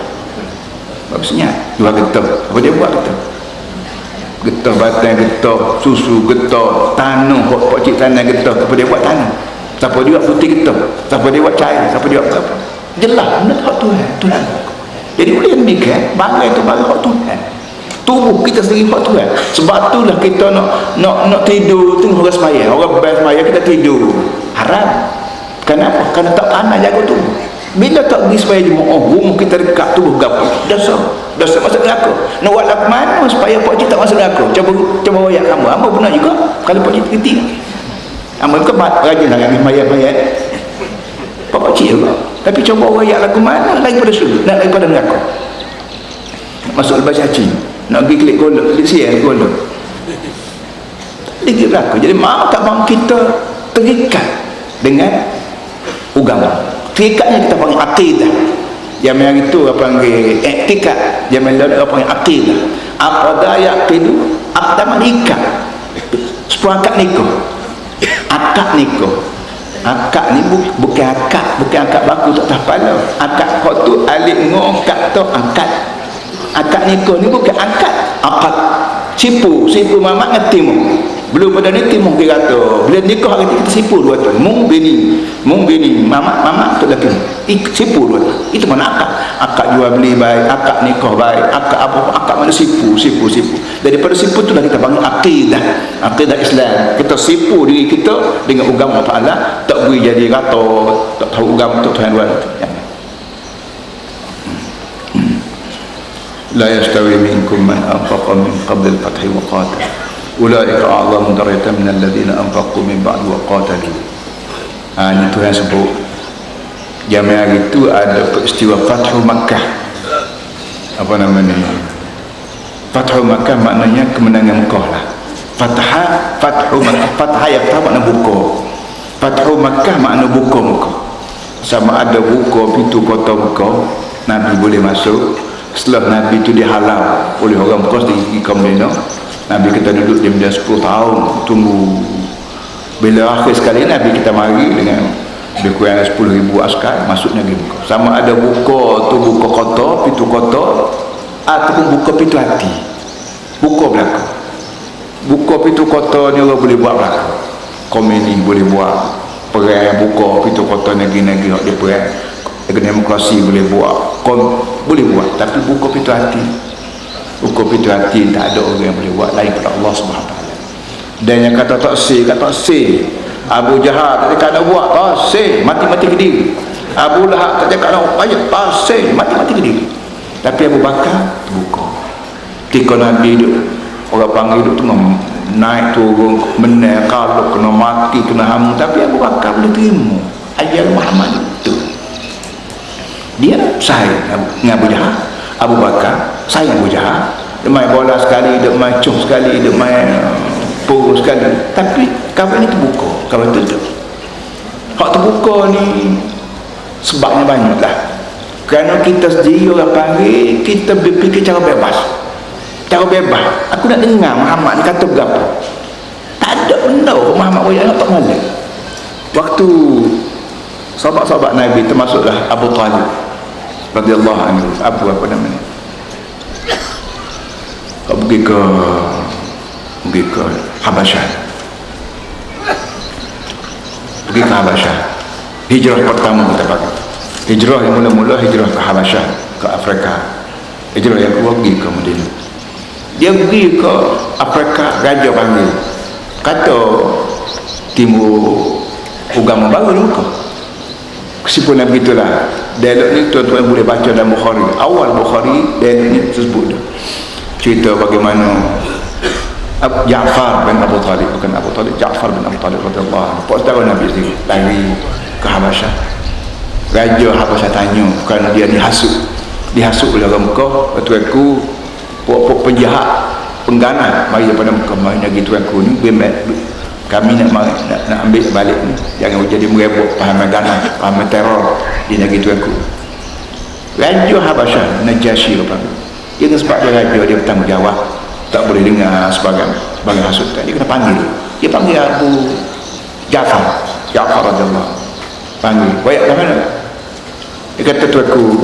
Maksudnya jual getah. Apa dia buat getah? Getah batang, getah susu, getah tanah, hok cik tanah getah. Apa dia buat tanah? Siapa dia buat putih getah? Siapa dia buat cair? Siapa dia buat apa? Jelas benda hak Tuhan. Jadi boleh demikian, bangga itu bangga hak Tuhan. Tubuh kita sendiri hak Tuhan. Sebab itulah kita nak tidur tengok orang semaya. Orang bayar semaya kita tidur. Haram. Kenapa? Kerana tak pandai jaga tubuh. Bila tak pergi supaya jemaah rumah kita dekat tubuh gapo dosa masuk neraka. Nak buat laku mana supaya pak cik tak masuk neraka? Cuba royak kamu. Hamba benar juga kalau pak cik kerti. Hamba bukan rajin sangat mayat-mayat pak cik juga. Tapi cuba royak lagu mana lagi pada surga, nak daripada neraka. Masuk lepas caci, nak pergi klik golok, klik sial golok. Lagi neraka. Jadi mau tak mau kita terikat dengan agama. Terikatnya kita panggil aqidah. Zaman itu apa panggil iktikad. Zaman lalu apa panggil aqidah. Aqada yaqidu aqdam nikah. Seperangkat nikah. Akad nikah. Akad ni bukan akad baku tak tahu pala. Akad kau tu alif ngokak tu akad. Akad nikah ni bukan akad. Akad sipu mamak ngetimu. Belum pada ni timung dia kata bila nikah kita sipu dua tu mung bini mamak tu lagi sipu dua tu. Itu mana akad jual beli baik, akad nikah baik, akad mana sipu. Daripada sipu tu lah kita panggil akidah Islam. Kita sipu diri kita dengan agama Ta'ala, tak boleh jadi kata tak tahu agama tu Tuhan luar. La yastawi minkum man anfaqa min qabl al-fath wa qatal ulaika a'zamu darajatan min alladhina anfaqu min ba'd wa qatalu. Ini Tuhan sebut zaman hari itu ada peristiwa Fathu Makkah. Apa namanya? Fathu Makkah maknanya kemenangan Mekah lah. Fathu Makkah, Fathah yang pertama makna buka. Fathu Makkah makna buka Mekah. Sama ada buka pintu kota Mekah, Nabi boleh masuk. Setelah Nabi itu dihalau oleh orang Mekah di kaum Medina, Nabi kita duduk di Medina 10 tahun tunggu. Bila akhir sekali Nabi kita mari dengan lebih kurang 10,000 askar masuk negeri Mekah. Sama ada buka tu buka kota, pintu kota, ataupun buka pintu hati, buka belakang. Buka pintu kota ni orang boleh buat belakang. Komuni boleh buat perang buka pintu kota negeri-negeri dia perang. Demokrasi boleh buat, boleh buat, tapi buka pintu hati tak ada orang yang boleh buat lain pada Allah Subhanahu Wa Taala. Dan yang kata tak sih Abu Jahal tak cakap nak buat, tak sih, mati-mati ke diri. Abu Lahab tak cakap nak ayat, tak sih, mati-mati ke diri. Tapi Abu Bakar buka. Ketika Nabi duduk, orang panggil duduk tengah naik turun menang, kalau kena mati kena hamu, tapi Abu Bakar boleh terima ajal Muhammad itu. Dia sayang dengan Abu Jahal. Abu Bakar sayang Abu Jahal. Dia main bola sekali, dia main cum sekali, dia main puru sekali. Tapi kawan ni terbuka, kawan tu hak terbuka ni sebabnya banyak lah. Kerana kita sendiri orang panggil, kita berfikir cara bebas. Aku nak dengar Muhammad ni kata berapa. Tak ada benda Muhammad wayang tak malam. Waktu sahabat-sahabat Nabi termasuklah Abu Talib radhiyallahu anhu, apa namanya, kau pergi ke Habasyah, hijrah pertama kita pakai hijrah yang mula-mula, hijrah ke Habasyah, ke Afrika. Hijrah yang kedua pergi ke Madinah. Dia pergi ke Afrika, raja panggil, kata timur agama baru muka. Kesimpulan begitulah. Dialog ni tuan-tuan boleh baca dalam Bukhari. Awal Bukhari dialog ni tersebut dah. Cerita bagaimana Ja'far bin Abu Talib, bukan Abu Talib, Ja'far bin Abu Talib radhiyallahu anhu. Pak tahu Nabi sendiri lari ke Habasyah. Raja Habasyah tanya, kerana dia dihasut oleh orang Mekah, tuanku pokok penjahat, pengganas mari daripada Mekah, mari lagi tuanku ni kami nak ambil balik ni, jangan jadi merebut pahaman ganas, pahaman teror di negeri tuanku. Raja Habasyah Najasyi apa dia, sebab dia raja, dia bertanggungjawab, tak boleh dengar sebagai hasutan, dia kena panggil. Dia panggil Abu Ja'far radhiyallahu, panggil, "Wayak kat mana?" Dia kata, "Tuanku,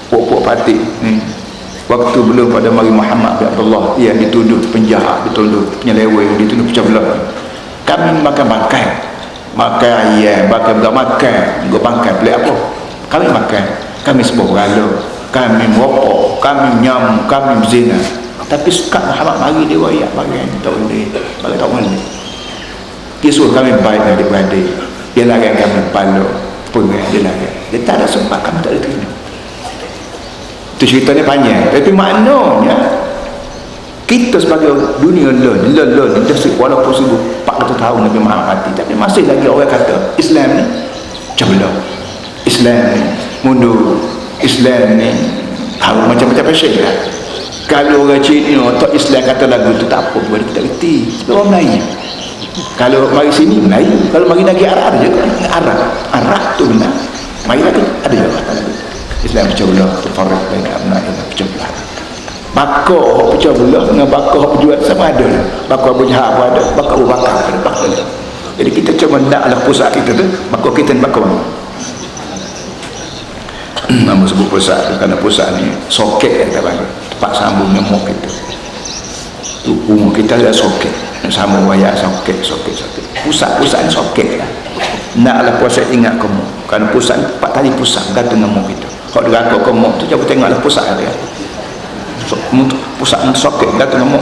pokok patik ni waktu belum pada mari Muhammad bin Abdullah yang dituduh penjahat, dituduh penyeleweng, dituduh pecah belah, kami makan ayam, makan bangkai pelik apa, kami makan, kami sebuah berhala, kami merokok, kami nyamuk, kami berzina, tapi sekat Muhammad mari dia wayak bagian tak boleh. Dia suruh kami baik dari adik-beradik, dia larang kami pala perai, dia larang, dia tak ada sempat, kami tak ada terima." Itu ceritanya panjang, tapi maknanya kita sebagai dunia learn industri, walaupun 1400 tahun Nabi Muhammad mati, tapi masih lagi orang kata Islam ni cabelah, Islam ni mundur, Islam ni tahu macam-macam fashion lah. Kalau orang Cina atau Islam kata lagu tu tak apa pun kita reti, sebab orang Melayu. Kalau mari sini Melayu, kalau mari lagi Arab juga, Arab tu benar, mari lagi ada juga kata lagu Islam pecah belah, tufarriq baina abna'ina, pecah belah. Bakar pecah belah dengan bakar berjual sama ada lah. Bakar Abu Jahal pun ada, bakar Abu Bakar ada, bakar. Jadi kita cuma naklah pusat kita tu, bakar kita ni bakar mana? Nama sebut pusat tu, kerana pusat ni soket yang kita panggil, tempat sambung nyamuk kita. Tu umur kita ada soket, sambung wayar soket. Pusat ni soket lah. Naklah puasa ingat kamu, kerana pusat ni tempat tali pusat gantung nyamuk kita. Kalau dia rakuk kamu tu, jangan tengoklah pusat dia. Pusat soket gantung nyamuk.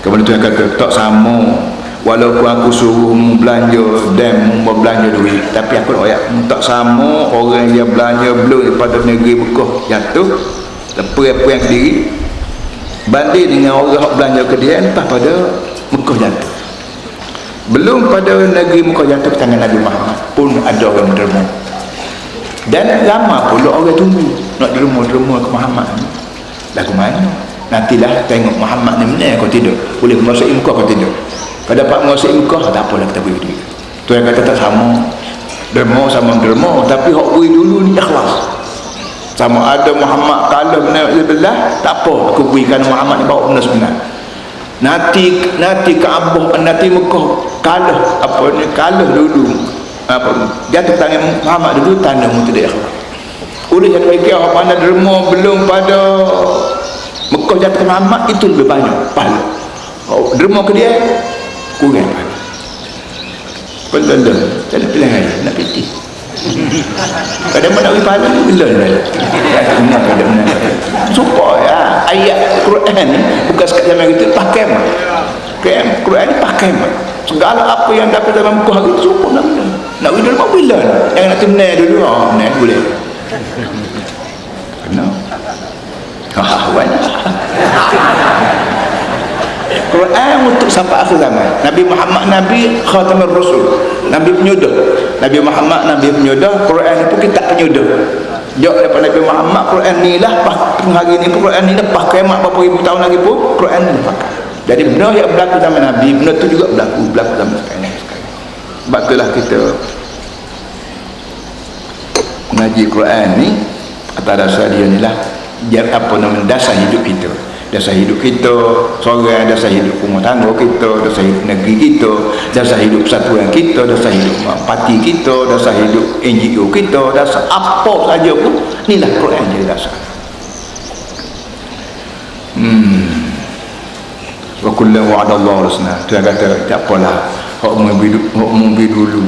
Kemudian tu yang kata tak sama, walaupun aku suruh belanja dan belanja duit, tapi aku tak sama orang yang belanja belum daripada negeri Mekah jatuh apa yang sendiri banding dengan orang yang belanja ke dia lepas pada Mekah jatuh. Belum pada negeri Mekah jatuh ke tangan Nabi Muhammad pun ada orang derma, dan lama pula orang tunggu nak derma ke Muhammad ni. Lagu mana? Nantilah tengok Muhammad ni mana kau tidak boleh menguasai Mekah, kau tidak kau dapat menguasai Mekah, tak apalah kita beri duit. Tu yang kata tak sama derma sama derma, tapi hak beri dulu ni ikhlas. Sama ada Muhammad kalah benar, tak apa, aku berikan Muhammad ni bawa benar sebenar. Nanti Kaabah, nanti Mekah kalah kalah dulu, jatuh tangan Muhammad dulu, tandamu tidak ikhlas. Oleh yang baik apa mana derma belum pada Mekah jatuh ke Muhammad, itu lebih banyak pahala. Derma ke dia kurang pahala. Betul-betul tak ada pilihan lain, nak piti kadang-kadang nak beri pahala ni betul-betul supaya ayat Quran ni bukan sekadar zaman kita pakai Quran ni pakai segala apa yang dapat dalam Mekah hari tu supaya nak beri derma bila jangan nak tunai dulu, boleh kena Quran untuk sampai akhir zaman. Nabi Muhammad Nabi Khatamul Rasul, Nabi penyudah. Nabi Muhammad Nabi penyudah, Quran ni pun kita penyudah. Jauh daripada Nabi Muhammad, Quran ni lah hari ni pun Quran ni lepas kiamat berapa ribu tahun lagi pun Quran ni pakai. Jadi benda yang berlaku zaman Nabi, benda tu juga berlaku zaman sekarang. Sebab itulah kita mengaji Quran ni atas dasar dia ni lah, dia apa nama dasar hidup kita. dasar hidup kita seorang, dasar hidup rumah tangga kita, dasar hidup negeri kita, dasar hidup persatuan kita, dasar hidup parti kita, dasar hidup NGO kita, dasar apa saja pun inilah Quran jadi dasar. Wa kullu wa'adallahu husna. Tuhan kata tak apalah hak mungbi dulu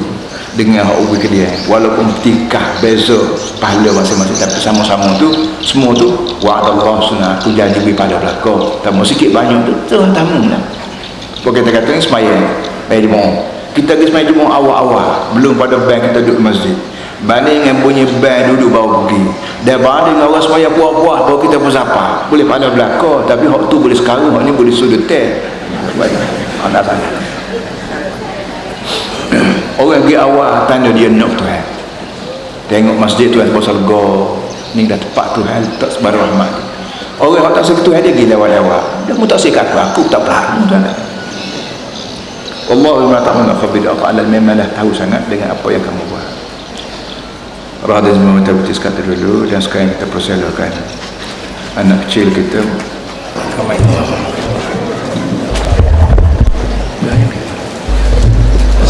dengan hak ubi ke dia, walaupun tingkah beza pahala masing-masing, tapi sama-sama tu semua tu wa'adallahu husna, tu janji pada belaka. Tamu sikit banyak tu Tuhan tamu lah. Kalau kita kata ni sembahyang kita pergi sembahyang Jumaat awal-awal belum pada bank kita duduk masjid, banding dengan bunyi bank duduk baru pergi, dan banding dengan orang sembahyang puas-puas baru kita pun sapa boleh pada belaka, tapi hak tu boleh sekarang, hak ni boleh sudut teh. Baik, nak tanya orang pergi awal tanda dia nak Tuhan, tengok masjid Tuhan pasal go ni dah tepat Tuhan tak sebar rahmat. Orang yang tak segitu dia pergi lewat-lewat, dia pun tak sikat aku tak pernah Tuhan. Allah mengatakan khabir apa memang dah tahu sangat dengan apa yang kamu buat. Radis meminta butis kata dulu, dan sekarang kita persilakan anak kecil kita.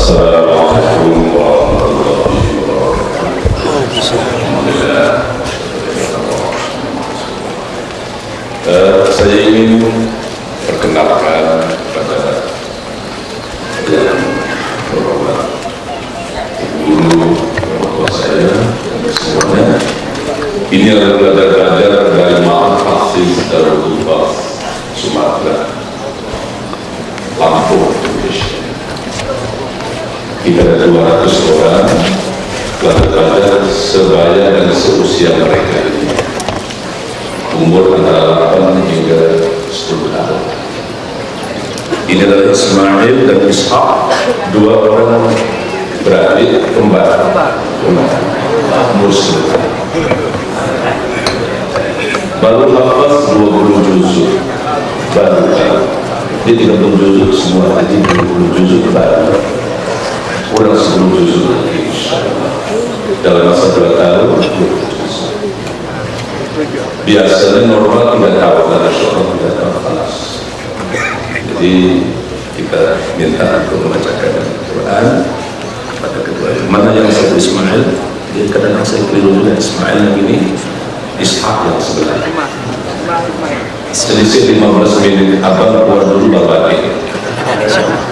Assalamualaikum warahmatullahi wabarakatuh. Saya ingin perkenalkan kepada yang berhormat guru orang saya dan semuanya. Ini adalah pelajar-pelajar dari Ma'had Tahfiz Darul Hufaz Sumatera, Lampung, Indonesia. Kita ada 200 orang pelajar sebaya dan seusia mereka ini, umur antara 8 hingga 10 tahun. Ini adalah Ismail dan Ishaq, dua orang beradik kembar Muslim. Baru hafaz 20 juzuk baru. Dia 30 juzuk semua, jadi 20 juzuk baru. Kurang 10 juzuk lagi insyaallah. Dalam masa 2 tahun 20 juzuk. Biasanya normal 3 tahun, dan insyaallah 3 tahun kelas. Jadi kita minta untuk membacakan Al-Quran pada kedua. Mana yang satu Ismail? Dia kadang-kadang saya keliru juga. Ismail yang ini, Ishaq yang sebelah. Selisih 15 menit. Abang keluar dulu bapak ini.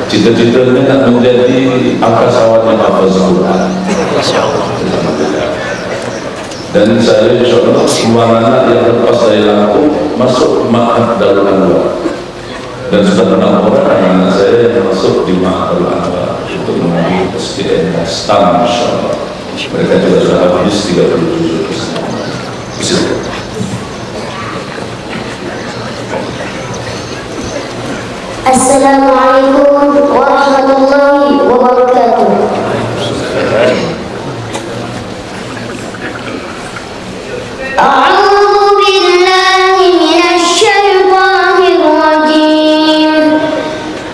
Cita-citanya nak menjadi angkasawan yang hafaz Al-Quran. Dan saya insyaallah semua anak yang lepas dari Lampung masuk Ma'had Darul Anwar. Dan sudah 6 orang anak saya yang masuk di Ma'had Darul Anwar untuk mengambil SDN STAM insyaallah. Mereka juga sudah habis 30 juzuk. Bismillah. Assalamualaikum warahmatullahi wabarakatuh. A'udzu billahi minasy syaithanir rajim.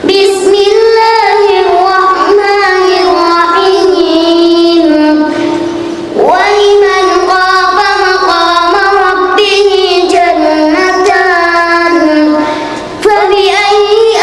Bismillahirrahmanirrahim. Wa liman khafa maqama rabbih jannatan. Fa bi ayyi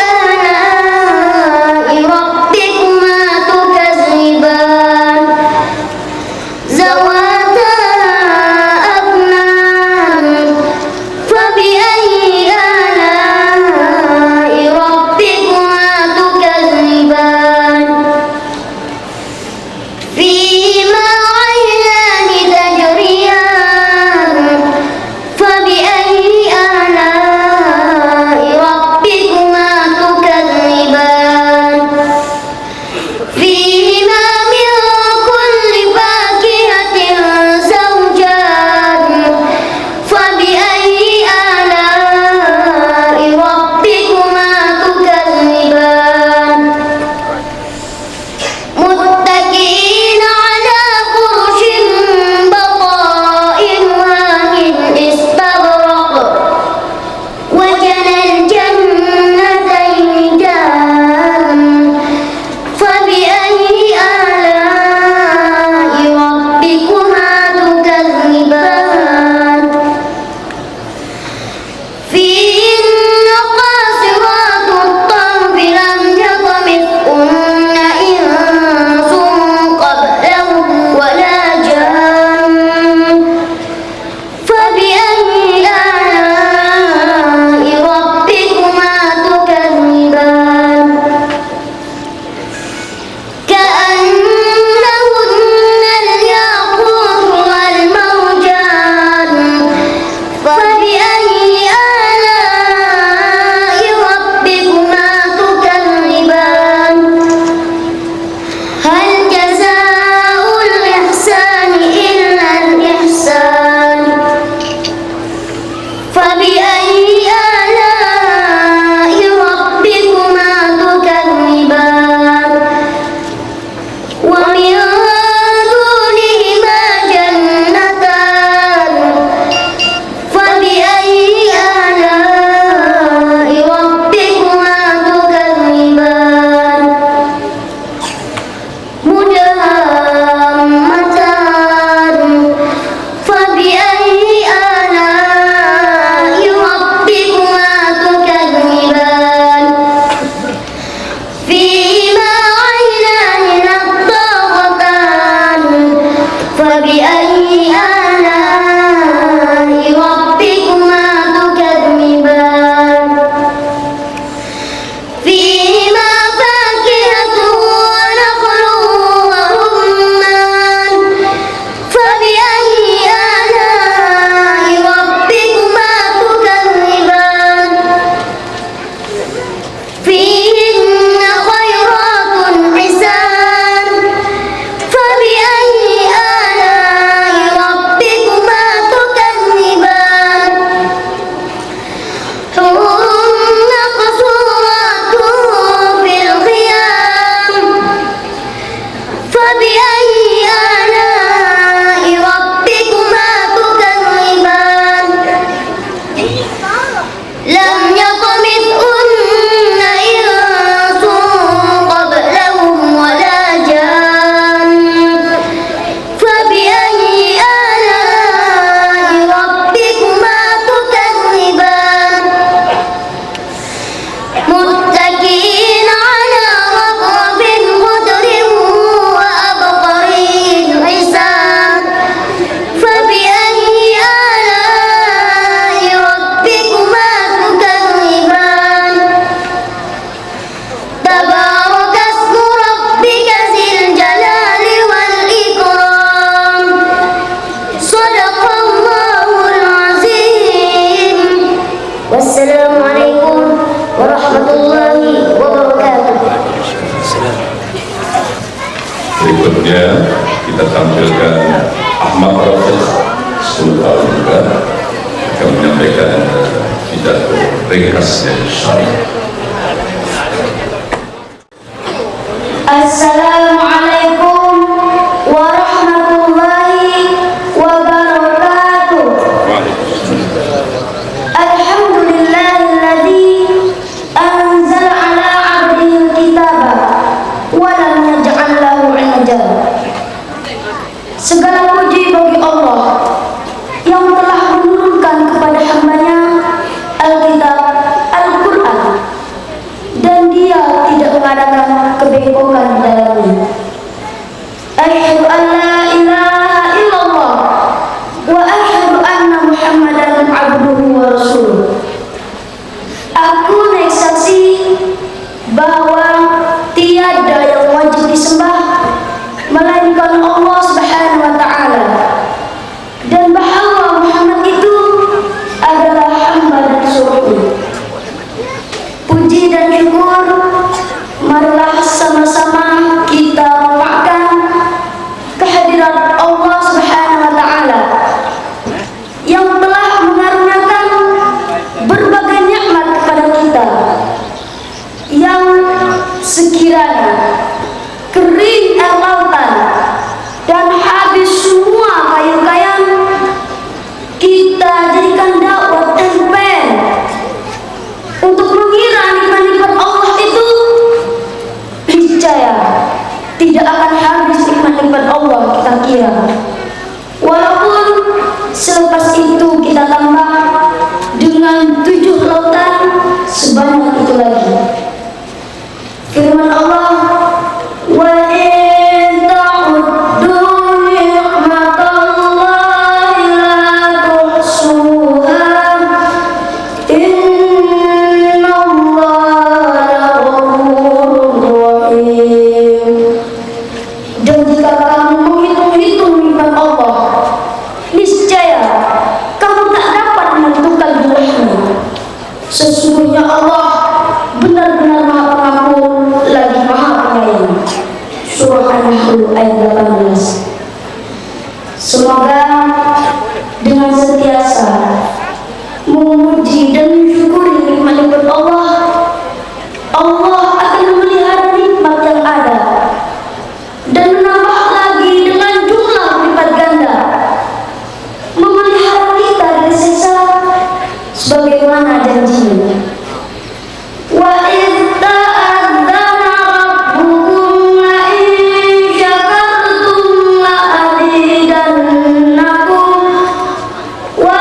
فبأي آلاء ربكما تكذبان فيهما فاكهة ونخل ورمان فبأي آلاء ربكما تكذبان فيهن خيرات حسان فبأي آلاء ربكما تكذبان حور مقصورات في الخيام فبأي آلاء ربكما تكذبان لم يطمثهن إنس قبلهم ولا جان فبأي آلاء ربكما تكذبان متكئين على رطب خضر وأبقري حسان فبأي آلاء ربكما تكذبان تبارك اسم ربك ذي الجلال والإكرام صدق الله العظيم والسلام عليكم ورحمة الله وبركاته. Berikutnya kita tampilkan Ahmad Rafiq 10 tahun juga akan menyampaikan pidato ringkasnya insyaallah. Assalamualaikum warahmatullahi wabarakatuh. Alhamdulillahilladzi anzala ala 'abdihi al-kitaba wa lam yaj'al lahu 'iwaja. Segala puji bagi Allah yang telah menurunkan kepada hamba-Nya Alkitab Al-Qur'an dan Dia tidak mengadakan kebengkokan di dalamnya. Asyhadu an la ilaha illallah wa asyhadu anna Muhammadan abduhu wa rasuluh. Aku naik saksi bahwa tiada yang wajib disembah melainkan Allah Subhanahu wa taala dan bahwa Muhammad itu adalah hamba dan rasul. Puji dan syukur marilah sama-sama kita doakan kehadiran Allah Subhanahu wa taala yang telah mengaruniakan berbagai nikmat kepada kita, yang sekiranya kering air lautan dan habis semua kayu-kayan, kita jadikan dakwah dan pen untuk mengira nikmat-nikmat Allah itu, niscaya tidak akan habis nikmat-nikmat Allah kita kira. Walaupun selepas itu kita tambah dengan 7 lautan sebanyak itu lagi. Firman Allah, wa in ta'uddu ni'matallahi la tuhsuha innallaha laghafurur rahim. Dan jika kamu menghitung-hitung nikmat Allah, niscaya kamu tak dapat menentukan jumlahnya. Sesungguhnya Allah benar-benar Maha Pengampun lagi Maha Penyayang. Surah An-Nahl ayat 18. Semoga dengan sentiasa memuji dan mensyukuri nikmat-nikmat Allah, Allah akan memelihara nikmat yang ada dan menambah lagi dengan jumlah lipat ganda, memelihara kita dari siksa sebagaimana janjinya. Wa idh ta'adzana rabbukum la in syakartum la azidannakum wa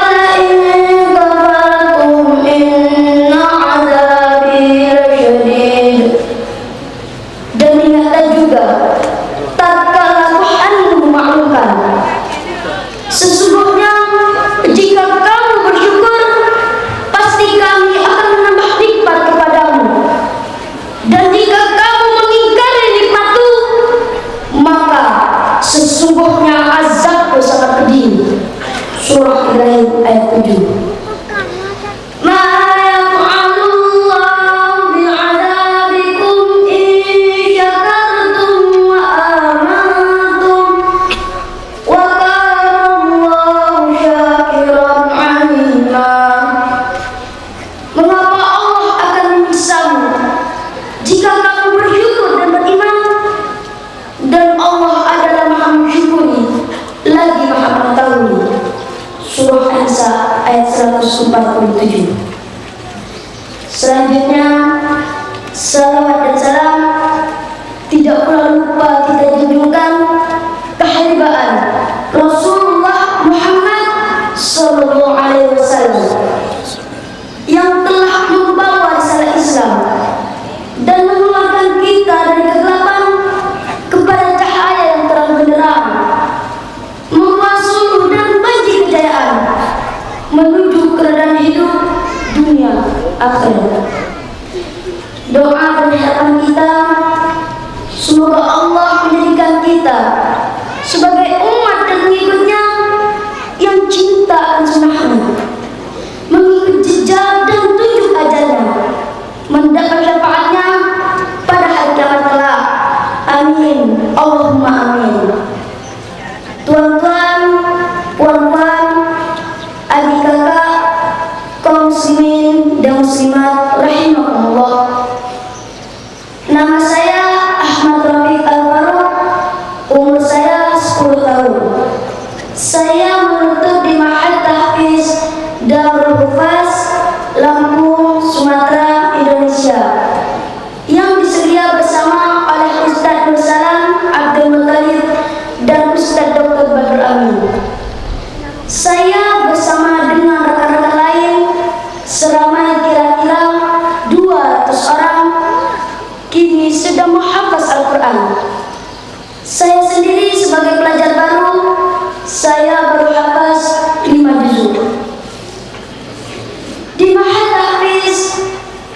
surah An-Nisa ayat 147. Selanjutnya, salawat dan salam tidak pula lupa kita junjungkan kehebatan Rasulullah Muhammad sallallahu alaihi wasallam yang telah membawa risalah Islam dan mengeluarkan kita dari kegelapan kepada cahaya yang terang benderang, membawa suluh dan bagi kejayaan menuju keredaan hidup dunia akhirat. Doa dan harapan kita, semoga Allah menjadikan kita sebagai umat dan pengikutnya yang cinta akan sunnahnya, mengikut jejak dan tunjuk ajarnya, mendapat syafaatnya pada hari kiamat kelak. Amin, Allahumma amin. Tuan-tuan, puan-puan, adik kakak, kaum muslimin dan muslimat rahimakumullah. Nama saya Ahmad Rafiq Al-Faruq, umur saya 10 tahun. Saya menuntut di Ma'had Tahfiz Darul Hufaz, Lampung, Sumatera, Indonesia, yang disedia bersama oleh Ustaz Nur Salam Abdul Muttalib dan Ustaz Dr. Badrul Amin. Saya bersama dengan rekan-rekan lain seramai kira-kira 200 orang kini sedang menghafaz Al-Quran. Saya sendiri sebagai pelajar baru, saya baru hafaz 5 juzuk. Di Ma'had Tahfiz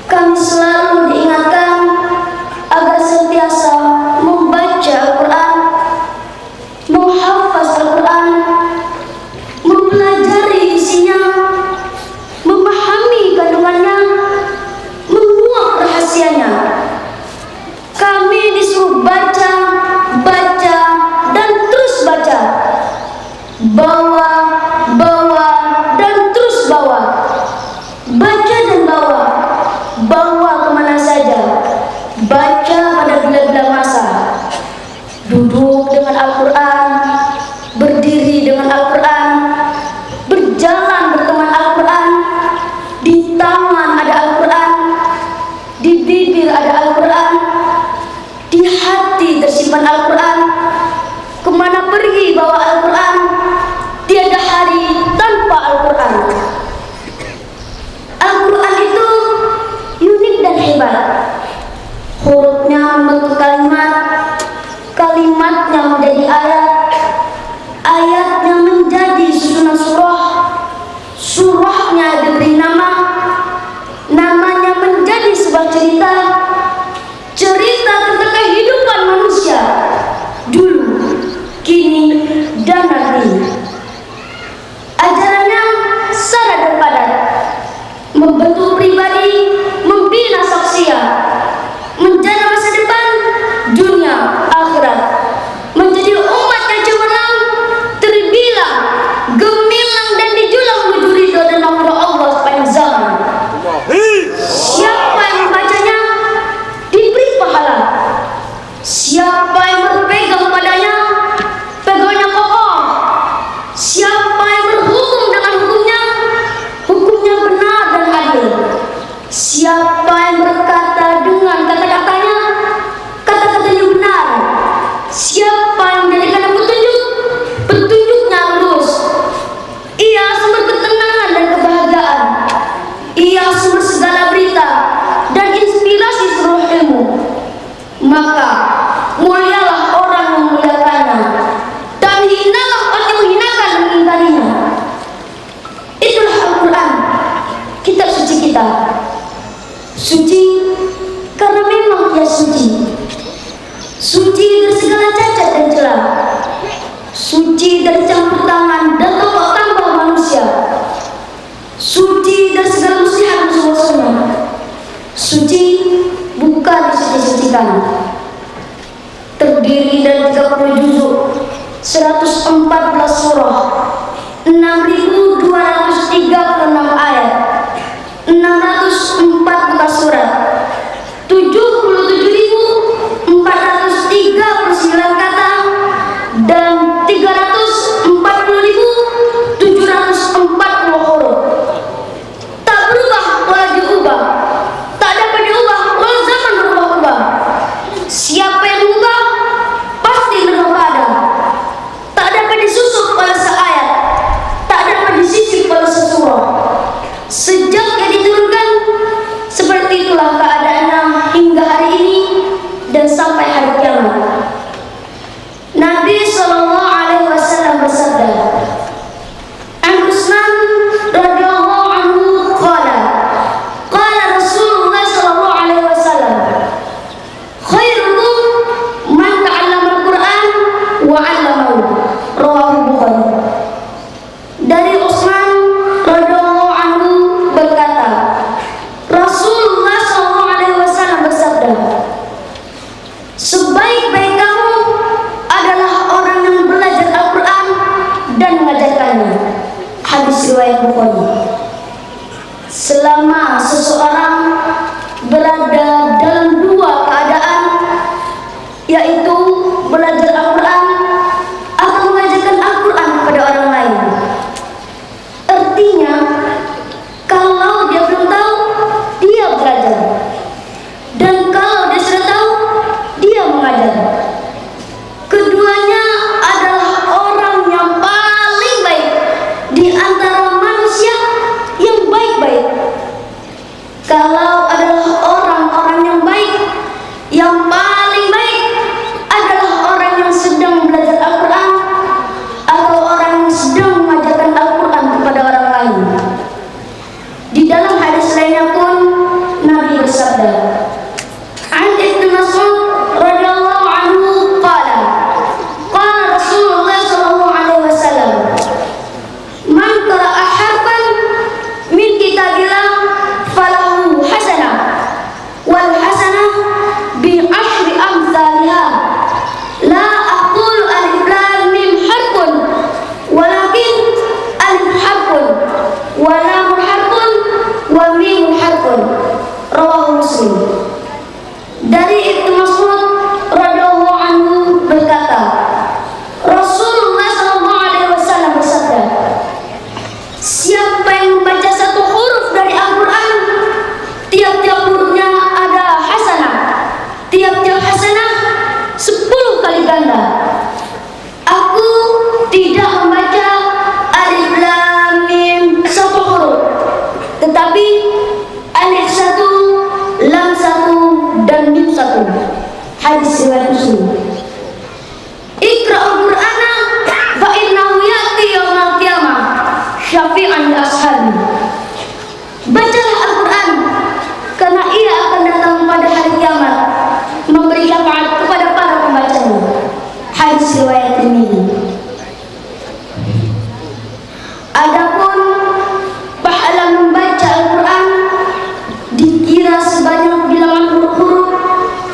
kami selalu diingatkan agar senantiasa membaca Al-Quran, menghafaz Al-Quran, mempelajari isinya, memahami kandungannya, menguak rahasianya. Kami disuruh baca, baca, dan terus baca, bawa, bawa, dan terus bawa, baca dan bawa, bawa kemana saja, baca pada bila-bila masa, duduk dengan Al-Quran, berdiri dengan Al-Quran, berjalan berteman Al-Quran, di tangan ada Al-Quran, di bibir ada Al-Quran, di hati tersimpan Al-Quran. Kemana pergi bawa Al-Quran, tiada hari tanpa Al-Quran. Al-Quran itu unik dan hebat. Hurufnya membentuk kalimat, kalimatnya menjadi ayat, ayatnya menjadi susunan surah, surahnya diberi nama, namanya menjadi sebuah cerita, cerita tentang kehidupan manusia dulu, kini, dan nanti. Ajarannya syarat dan padat, membentuk pribadi, membina sosial, menjadi masa depan dunia akhirat, menjadi umat yang cemerlang, terbilang, gemilang, dan dijulang menuju ridho dan rahmat Allah sepanjang zaman. Siapa yang membacanya diberi pahala, siapa yang berpegang padanya pegangnya kokoh, siapa yang berhukum dengan hukumnya, hukumnya benar dan adil, siapa yang berkata dengan kata-katanya, kata-katanya benar, siapa yang menjadikan petunjuk, petunjuknya lurus. Ia sumber ketenangan dan kebahagiaan, ia sumber segala berita dan inspirasi seluruh ilmu. Maka mulialah orang yang memuliakannya, dan hinalah orang yang menghinakan dan mengingkarinya. Itulah Al-Quran, kitab suci kita. Suci karena memang ia suci, suci dari segala cacat dan celah, suci dari campur tangan dan tokok tambah manusia, suci dari segala muslihat musuh-musuhnya, suci bukan disuci-sucikan. Terdiri dari 30 juzuk, 114 surah, 6.236 ayat, 604 buka surat, kepadanya. Hadis riwayat Bukhari. Selama seseorang berada dalam dua keadaan, yaitu belajar Al-Quran atau mengajarkan Al-Quran kepada orang lain. Artinya, kalau dia belum tahu, dia belajar. Dan kalau dia sudah tahu, dia mengajar. Keduanya adalah orang yang paling baik di antara manusia yang baik-baik. Kalau adalah orang-orang yang baik, yang paling baik adalah orang yang sedang belajar Al-Quran atau orang yang sedang mengajarkan Al-Quran kepada orang lain. Di dalam hadis lainnya pun Nabi bersabda, "An Ibnu Mas'ud radhiyallahu anhu qala, qala Rasulullah sallallahu alaihi wasallam, man qara'a harfan min kitabillah falahu hasanah wal hasanah bi asyri amsalha. La aqulu alif lam mim harfun, walakin alif harfun wa lam harfun wa mim harfun." Rawahu Muslim. Dari Ibnu Mas'ud radhiyallahu anhu berkata, Rasulullah sallallahu alaihi wasallam bersabda, siapa yang membaca satu huruf dari Al-Quran, tiap-tiap hurufnya ada hasanah, tiap-tiap hasanah 10 kali ganda. Aku tidak membaca alif lam mim satu huruf, tetapi alif satu, lam satu, dan mim satu. Hadis riwayat Muslim. Iqra'ul Qur'ana fa innahu ya'ti yaumal qiyamah syafi'an li ashabi. Bacalah Al-Quran, karena ia akan datang pada hari kiamat memberi syafaat kepada para pembacanya. Hadis riwayat Tirmidzi. Adapun pahala membaca Al-Quran dikira sebanyak bilangan huruf-huruf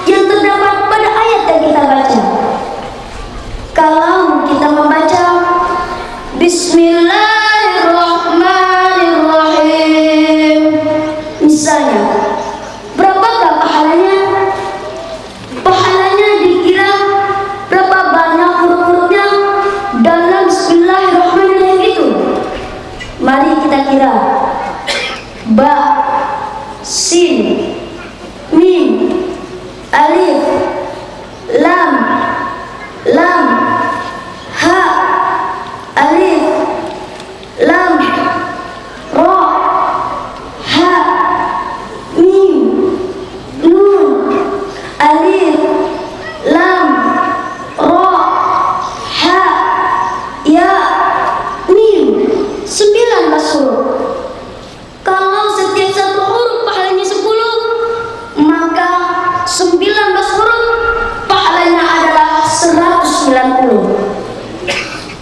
yang terdapat pada ayat yang kita baca. Kalau kita membaca Bismillahirrahmanirrahim misalnya, berapakah pahalanya? Pahalanya dikira berapa banyak huruf-hurufnya dalam Bismillahirrahmanirrahim itu. Mari kita kira. Ba, sin, mim, alif, lam, ha, alif, lam, ra, ha, mim, nun, alif, lam, ra, ha, ya, mim. 19 huruf. Kalau setiap satu huruf pahalanya 10, maka 19 huruf pahalanya adalah 190.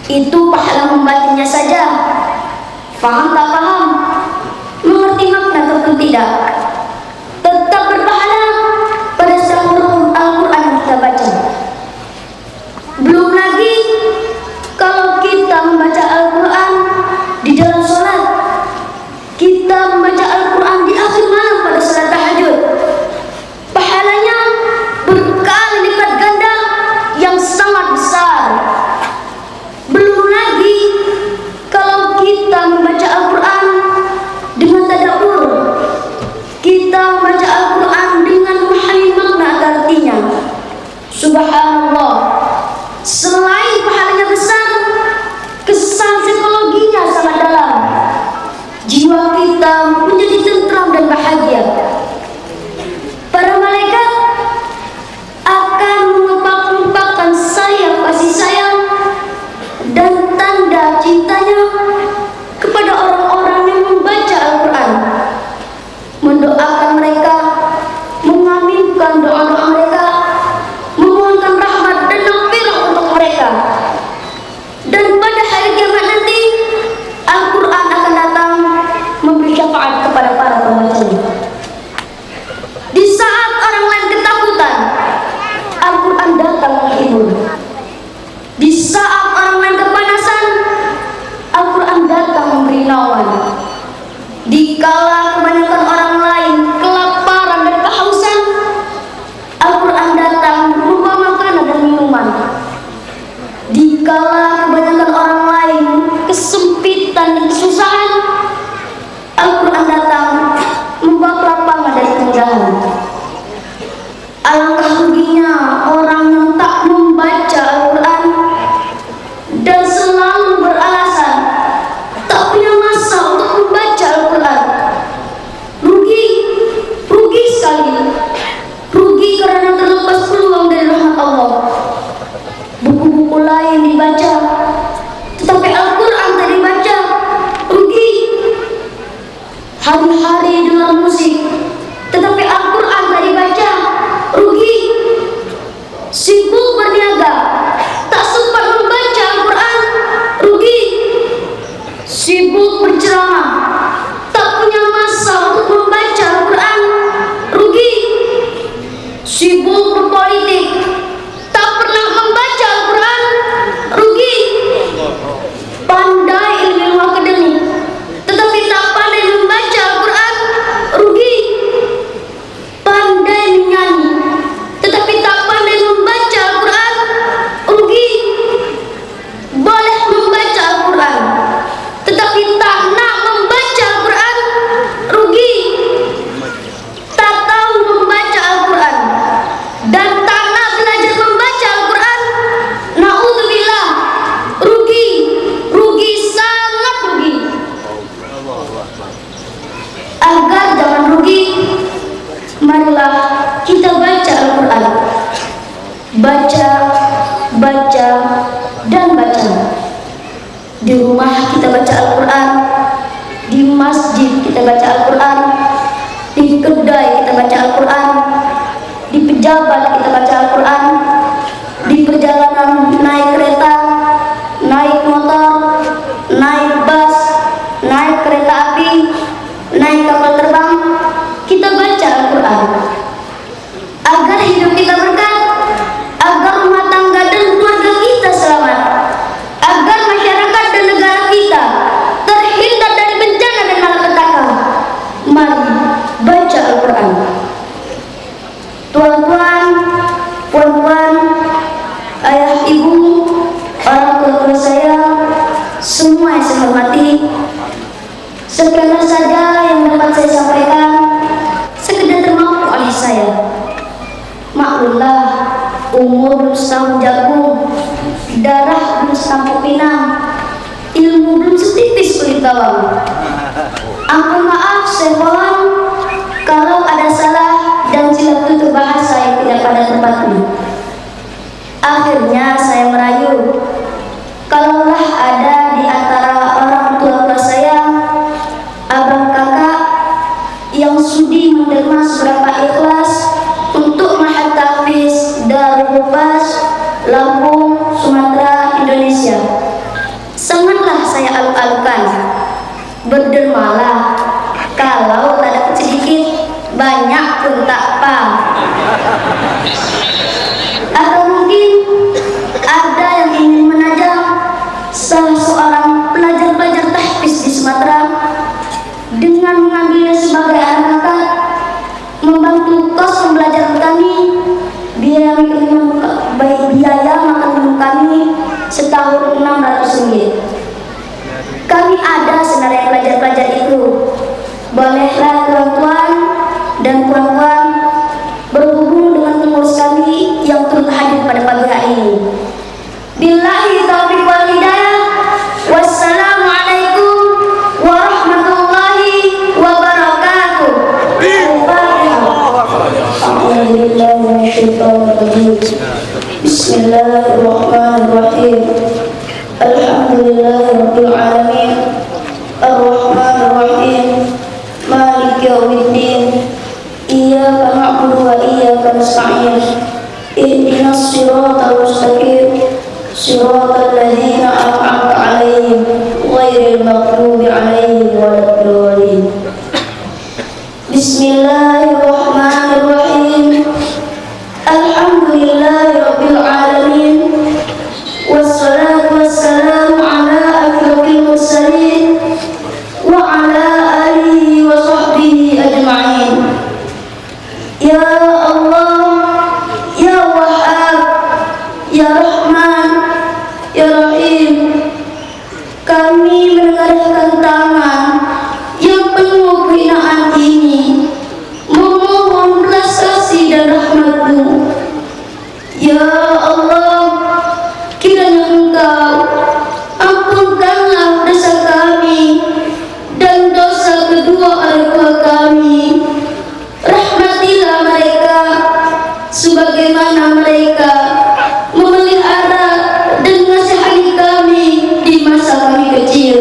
Itu pahala membacanya saja. Faham tak paham? Mengerti makna ataupun tidak? Tetap berpahala pada setiap huruf Al-Quran yang kita baca. Belum lagi kalau kita membaca Al-Quran di dalam sholat, kita membaca Al-Quran di akhir malam pada salat tahajud, pahalanya berkali lipat ganda yang sangat besar. Belum lagi kalau kita membaca Al-Quran sibuk berceramah, tak punya masa untuk membaca Al-Quran, rugi. Sibuk berpolitik, tak pernah membaca Al-Quran, rugi. Pandai ilmu akademik, tetapi tak pandai membaca Al-Quran, rugi. Pandai menyanyi, tetapi tak pandai membaca Al-Quran, rugi. Boleh membaca Al-Quran, tetapi tak nak membaca Al-Quran, rugi. Tak tahu membaca Al-Quran dan tak nak belajar membaca Al-Quran, na'udzubillah, rugi. Rugi, sangat rugi. Agar jangan rugi, marilah kita baca Al-Quran. Baca, baca, dan baca. Di rumah kita baca Al-Quran, di masjid kita baca Al-Quran, di kedai kita baca Al-Quran, di pejabat kita baca Al-Quran, di perjalanan naik kereta, naik motor, naik bus, naik kereta api, naik kapal terbang, kita baca Al-Quran. Agar hidup kita berkah, agar rumah tangga dan keluarga kita selamat, agar masyarakat dan negara kita terhindar dari bencana dan malapetaka. Mari baca Al-Quran. Tuan-tuan, puan-puan, ayah, ibu, orang tua saya, semua yang saya hormati, sekian saja yang dapat saya sampaikan, sekedar termampu oleh saya. Maklumlah, umur belum setahun jagung, darah belum setampuk pinang, ilmu belum setipis kulit bawang. Ampun maaf saya mohon kalau ada salah dan silap tutur bahasa yang tidak pada tempatnya. Akhirnya saya merayu, kalaulah ada di antara orang tua saya, abang kakak yang sudi menerima seberapa ikhlas untuk Mahat Tahfiz Darul Hufaz Lampung, Sumatera, Indonesia, sangatlah saya alu-alukan. Berdermalah, kalau tak dapat sedikit, banyak pun tak apa. Atau mungkin ada yang ingin menajam salah seorang pelajar-pelajar tahfiz di Sumatera dengan mengambilnya sebagai anak angkat, membantu kos pembelajaran kami, biaya makan minum kami setahun 600 ringgit. Kami ada sebenarnya pelajar-pelajar itu. Bolehlah tuan-tuan dan puan-puan berhubung dengan pengurus kami yang turut hadir pada pagi hari ini. Billahi taufiq wal hidayah. Wassalamualaikum warahmatullahi wabarakatuh. Bismillahirrahmanirrahim. Alhamdulillahirabbil alamin. Arrahmanirrahim. Maliki yaumiddin. Iyyaka na'budu wa iyyaka nasta'in. Ihdinas siratal mustaqim. Siratal ladzina an'amta 'alaihim ghairil maghdubi 'alaihim waladdallin. Bismillahirrahmanirrahim. Alhamdulillahirabbil alamin. Wassalatu wassalamu ala asyrofil mursalin wa ala alihi wa sahbihi ajma'in. Ya Allah, ya Wahhab, ya Rahman, ya Rahim, kami menengadahkan tangan yang penuh kehinaan ini, memohon belas kasih dan rahmat-Mu. Ya Allah, kiranya Engkau ampunkanlah dosa kami dan dosa kedua orang tua kami. Rahmatilah mereka sebagaimana mereka memelihara dan menasihati kami di masa kami kecil.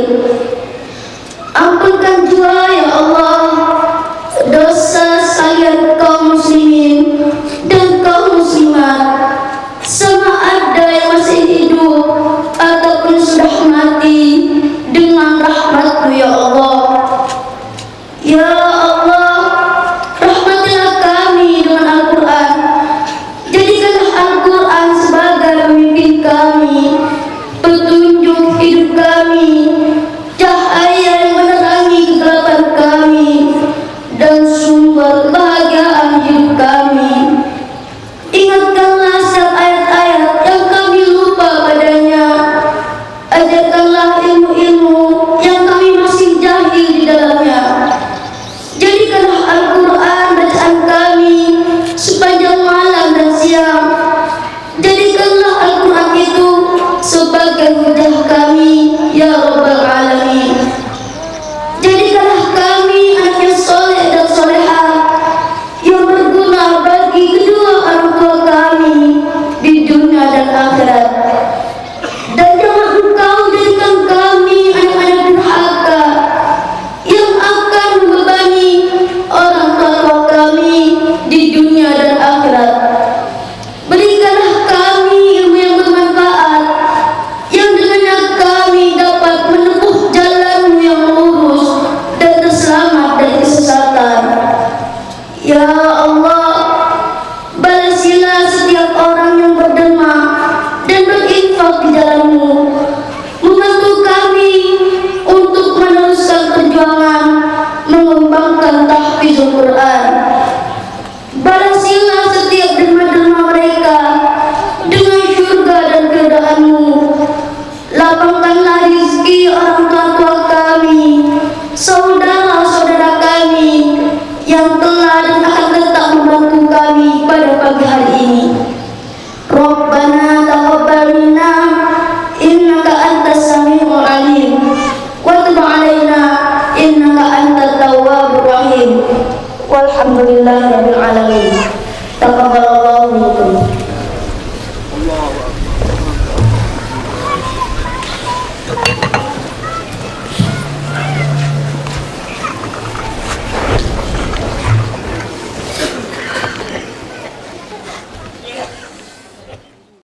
Alhamdulillah Rabbil Alamin. Taqabbalallahu